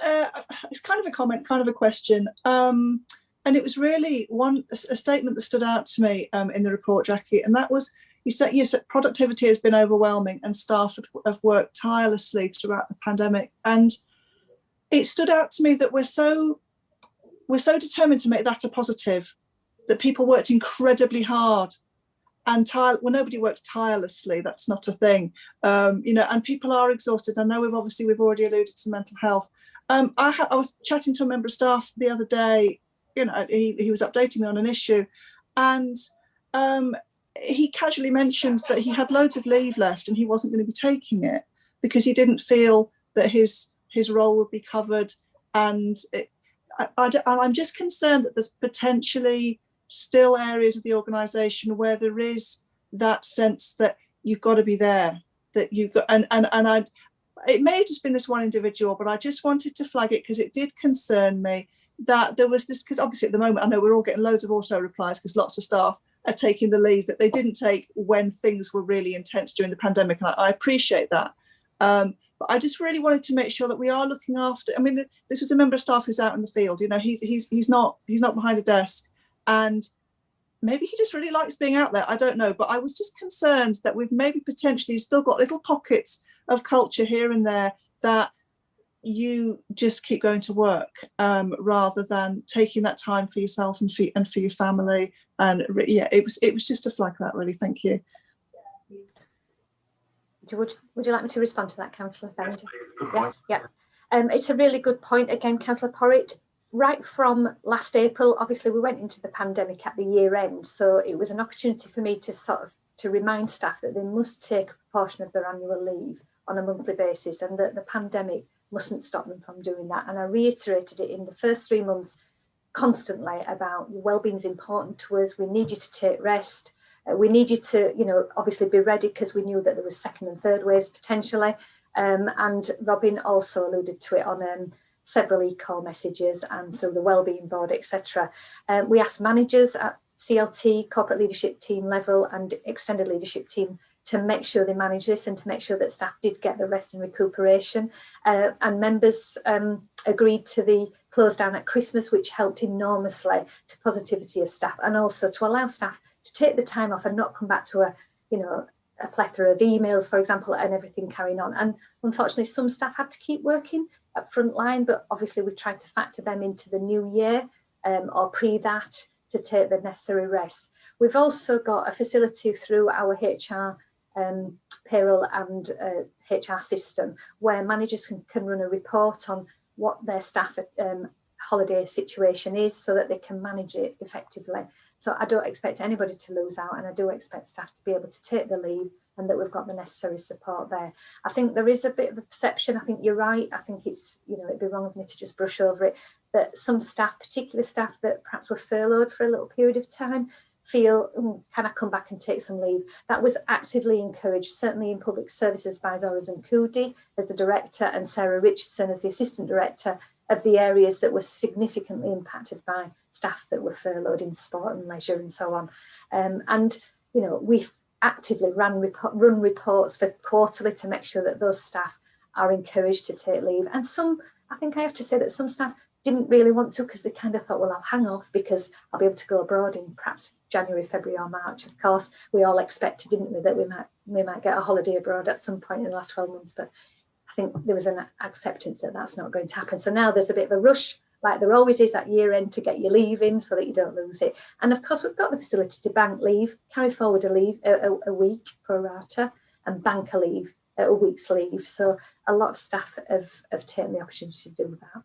it's kind of a comment, kind of a question. And it was really a statement that stood out to me in the report, Jackie, and that was, you said productivity has been overwhelming and staff have worked tirelessly throughout the pandemic. And it stood out to me that we're so determined to make that a positive, that people worked incredibly hard, and nobody works tirelessly. That's not a thing, and people are exhausted. I know we've already alluded to mental health. I was chatting to a member of staff the other day. He was updating me on an issue, and he casually mentioned that he had loads of leave left and he wasn't going to be taking it because he didn't feel that his role would be covered. And I'm just concerned that there's potentially still areas of the organisation where there is that sense that you've got to be there, that you've got, and it may have just been this one individual, but I just wanted to flag it because it did concern me that there was this, because obviously at the moment I know we're all getting loads of auto replies because lots of staff are taking the leave that they didn't take when things were really intense during the pandemic, and I appreciate that. But I just really wanted to make sure that we are looking after. I mean, this was a member of staff who's out in the field. You know, he's not behind a desk, and maybe he just really likes being out there. I don't know, but I was just concerned that we've maybe potentially still got little pockets of culture here and there that you just keep going to work rather than taking that time for yourself and for your family. And yeah, it was just a flag that, really. Thank you. Would you like me to respond to that, Councillor Bender? Yes, yeah. It's a really good point again, Councillor Porritt. Right from last April, obviously we went into the pandemic at the year end, so it was an opportunity for me to remind staff that they must take a proportion of their annual leave on a monthly basis, and that the pandemic mustn't stop them from doing that. And I reiterated it in the first 3 months constantly about your wellbeing is important to us. We need you to take rest. We need you to, you know, obviously be ready, because we knew that there was second and third waves potentially. And Robin also alluded to it on several e-call messages and through the wellbeing board, etc. We asked managers at CLT, corporate leadership team level and extended leadership team to make sure they manage this and to make sure that staff did get the rest and recuperation. And members agreed to the close down at Christmas, which helped enormously to positivity of staff, and also to allow staff to take the time off and not come back to a plethora of emails, for example, and everything carrying on. And unfortunately, some staff had to keep working at front line, but obviously we tried to factor them into the new year or pre that to take the necessary rest. We've also got a facility through our HR payroll and HR system where managers can run a report on what their staff holiday situation is, so that they can manage it effectively. So I don't expect anybody to lose out, and I do expect staff to be able to take the leave, and that we've got the necessary support there. I think there is a bit of a perception, I think you're right, I think it's, you know, it'd be wrong of me to just brush over it, that some staff, particularly staff that perhaps were furloughed for a little period of time, feel, can I come back and take some leave? That was actively encouraged, certainly in public services by Zora Zankudi as the director and Sarah Richardson as the assistant director of the areas that were significantly impacted by staff that were furloughed in sport and leisure and so on. And, you know, we've actively run reports for quarterly to make sure that those staff are encouraged to take leave. And some, I think I have to say that some staff didn't really want to, because they kind of thought, well, I'll hang off because I'll be able to go abroad in perhaps January, February or March. Of course, we all expected, didn't we, that we might get a holiday abroad at some point in the last 12 months. But I think there was an acceptance that that's not going to happen. So now there's a bit of a rush, like there always is at year end, to get your leave in so that you don't lose it. And of course, we've got the facility to bank leave, carry forward a week pro rata, and bank a leave, a week's leave. So a lot of staff have taken the opportunity to do that.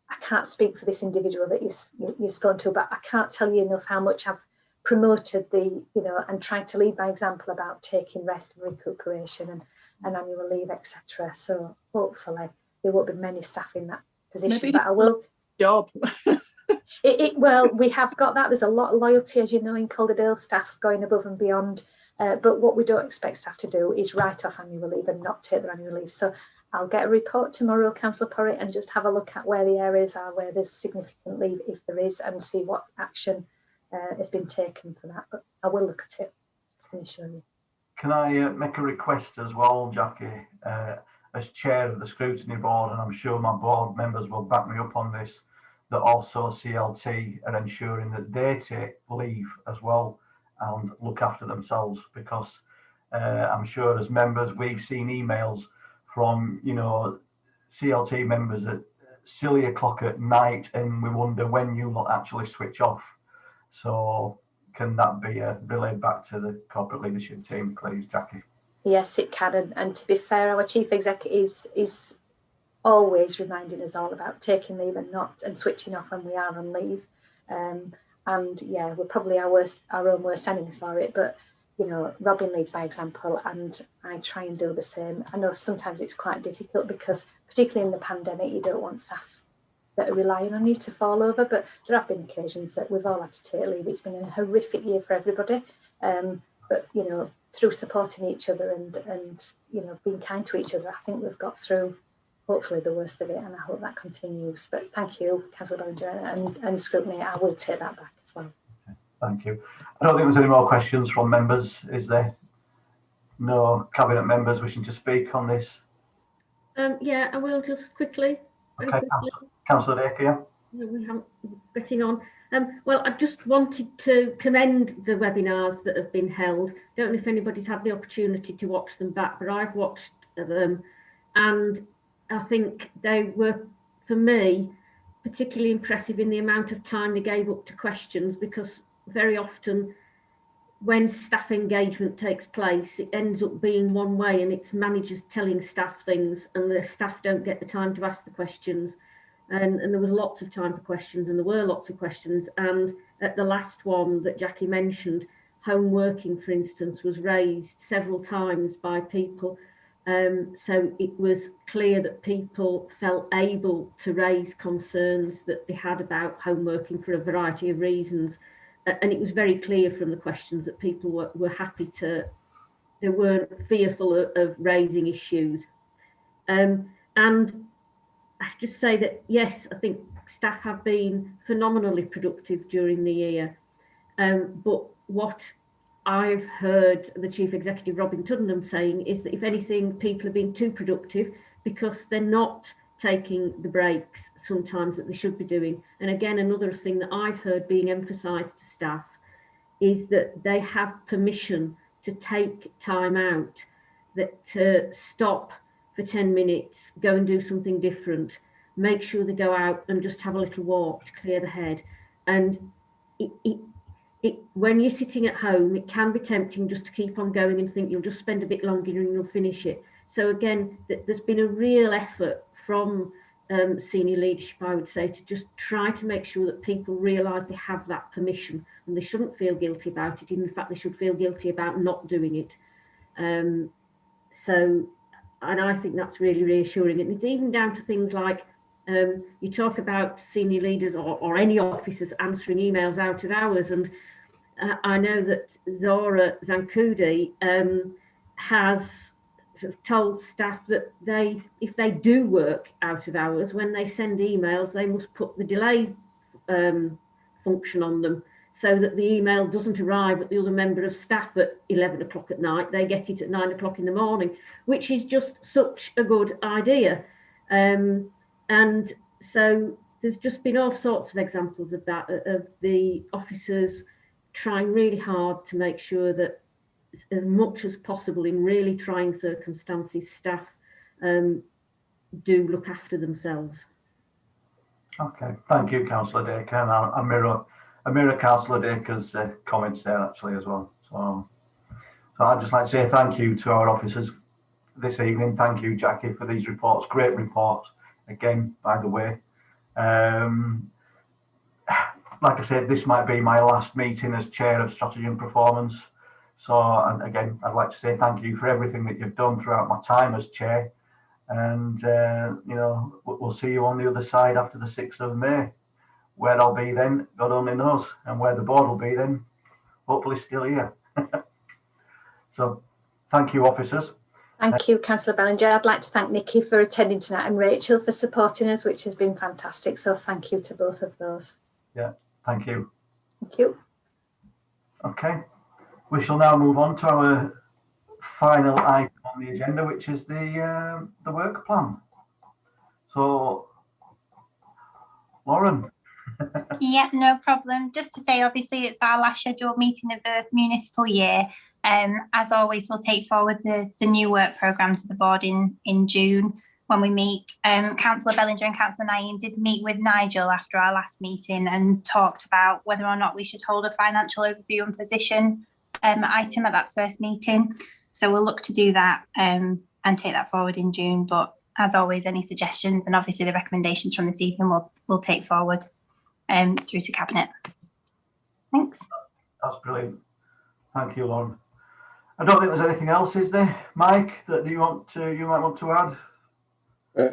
I can't speak for this individual that you've spoken to, but I can't tell you enough how much I've promoted and tried to lead by example about taking rest and recuperation and annual leave, etc. So hopefully there won't be many staff in that position. Maybe but I will. Job. Well, we have got that. There's a lot of loyalty, as you know, in Calderdale, staff going above and beyond. But what we don't expect staff to do is write off annual leave and not take their annual leave. So I'll get a report tomorrow, Councillor Porritt, and just have a look at where the areas are where there's significant leave, if there is, and see what action has been taken for that. But I will look at it and show you. Can I make a request as well, Jackie, as chair of the Scrutiny Board, and I'm sure my board members will back me up on this, that also CLT are ensuring that they take leave as well and look after themselves, because I'm sure as members we've seen emails from, you know, CLT members at silly o'clock at night, and we wonder when you will actually switch off. So can that be relayed back to the corporate leadership team, please, Jackie? Yes, it can. And to be fair, our chief executive is always reminding us all about taking leave and switching off when we are on leave. And yeah, we're probably our own worst enemy for it, but you know, Robin leads by example, and I try and do the same. I know sometimes it's quite difficult because, particularly in the pandemic, you don't want staff that are relying on you to fall over, but there have been occasions that we've all had to take leave. It's been a horrific year for everybody, but you know, through supporting each other and you know, being kind to each other, I think we've got through hopefully the worst of it, and I hope that continues. But thank you, Councillor Bellinger and Scrutiny. I will take that back as well. Thank you. I don't think there's any more questions from members, is there? no cabinet members wishing to speak on this. Yeah, I will just quickly. very Okay, quickly. Councillor Dacre, yeah. No, we haven't getting on. Well, I just wanted to commend the webinars that have been held. Don't know if anybody's had the opportunity to watch them back, but I've watched them, and I think they were, for me, particularly impressive in the amount of time they gave up to questions, because very often when staff engagement takes place, it ends up being one way, and it's managers telling staff things, and the staff don't get the time to ask the questions. And there was lots of time for questions, and there were lots of questions. And at the last one that Jackie mentioned, home working, for instance, was raised several times by people. So it was clear that people felt able to raise concerns that they had about home working for a variety of reasons. And it was very clear from the questions that people were happy to, they weren't fearful of raising issues. And I just say that, yes, I think staff have been phenomenally productive during the year. But what I've heard the Chief Executive, Robin Tuddenham, saying is that if anything, people have been too productive because they're not taking the breaks sometimes that they should be doing. And again, another thing that I've heard being emphasised to staff is that they have permission to take time out, that to stop for 10 minutes, go and do something different, make sure they go out and just have a little walk to clear the head. And when you're sitting at home, it can be tempting just to keep on going and think you'll just spend a bit longer and you'll finish it. So again, there's been a real effort from senior leadership, I would say, to just try to make sure that people realise they have that permission, and they shouldn't feel guilty about it. In fact, they should feel guilty about not doing it. And I think that's really reassuring. And it's even down to things like, you talk about senior leaders or any officers answering emails out of hours. And I know that Zora Zankudi has told staff that if they do work out of hours, when they send emails, they must put the delay function on them, so that the email doesn't arrive at the other member of staff at 11 o'clock at night. They get it at 9 o'clock in the morning, which is just such a good idea. And so there's just been all sorts of examples of that, of the officers trying really hard to make sure that as much as possible in really trying circumstances, staff do look after themselves. Okay, thank you, Councillor Dacre. And I mirror Councillor Dacre's comments there actually as well. So I'd just like to say thank you to our officers this evening. Thank you, Jackie, for these reports. Great reports, again, by the way. Like I said, this might be my last meeting as Chair of Strategy and Performance. So, and again, I'd like to say thank you for everything that you've done throughout my time as Chair. And, you know, we'll see you on the other side after the 6th of May. Where I'll be then, God only knows. And where the board will be then, hopefully still here. So, thank you, officers. Thank you, Councillor Bellinger. I'd like to thank Nikki for attending tonight and Rachel for supporting us, which has been fantastic. So thank you to both of those. Yeah, thank you. Thank you. Okay, we shall now move on to our final item on the agenda, which is the work plan. So, Lauren. Yeah, no problem. Just to say, obviously, it's our last scheduled meeting of the municipal year. As always, we'll take forward the new work programme to the board in June when we meet. Councillor Bellinger and Councillor Naeem did meet with Nigel after our last meeting and talked about whether or not we should hold a financial overview and position item at that first meeting. So we'll look to do that and take that forward in June. But as always, any suggestions and obviously the recommendations from this evening we'll take forward through to Cabinet. Thanks. That's brilliant. Thank you, Lauren. I don't think there's anything else, is there, Mike, that you might want to add?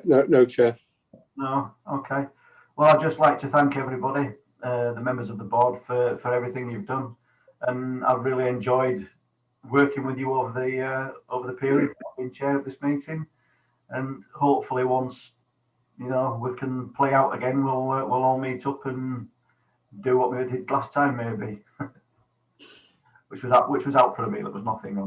No, Chair. No. Okay. Well, I'd just like to thank everybody, the members of the board, for everything you've done, and I've really enjoyed working with you over the period I've been chair of this meeting, and hopefully once we can play out again, we'll all meet up and do what we did last time, maybe. which was out for a meal. It was nothing on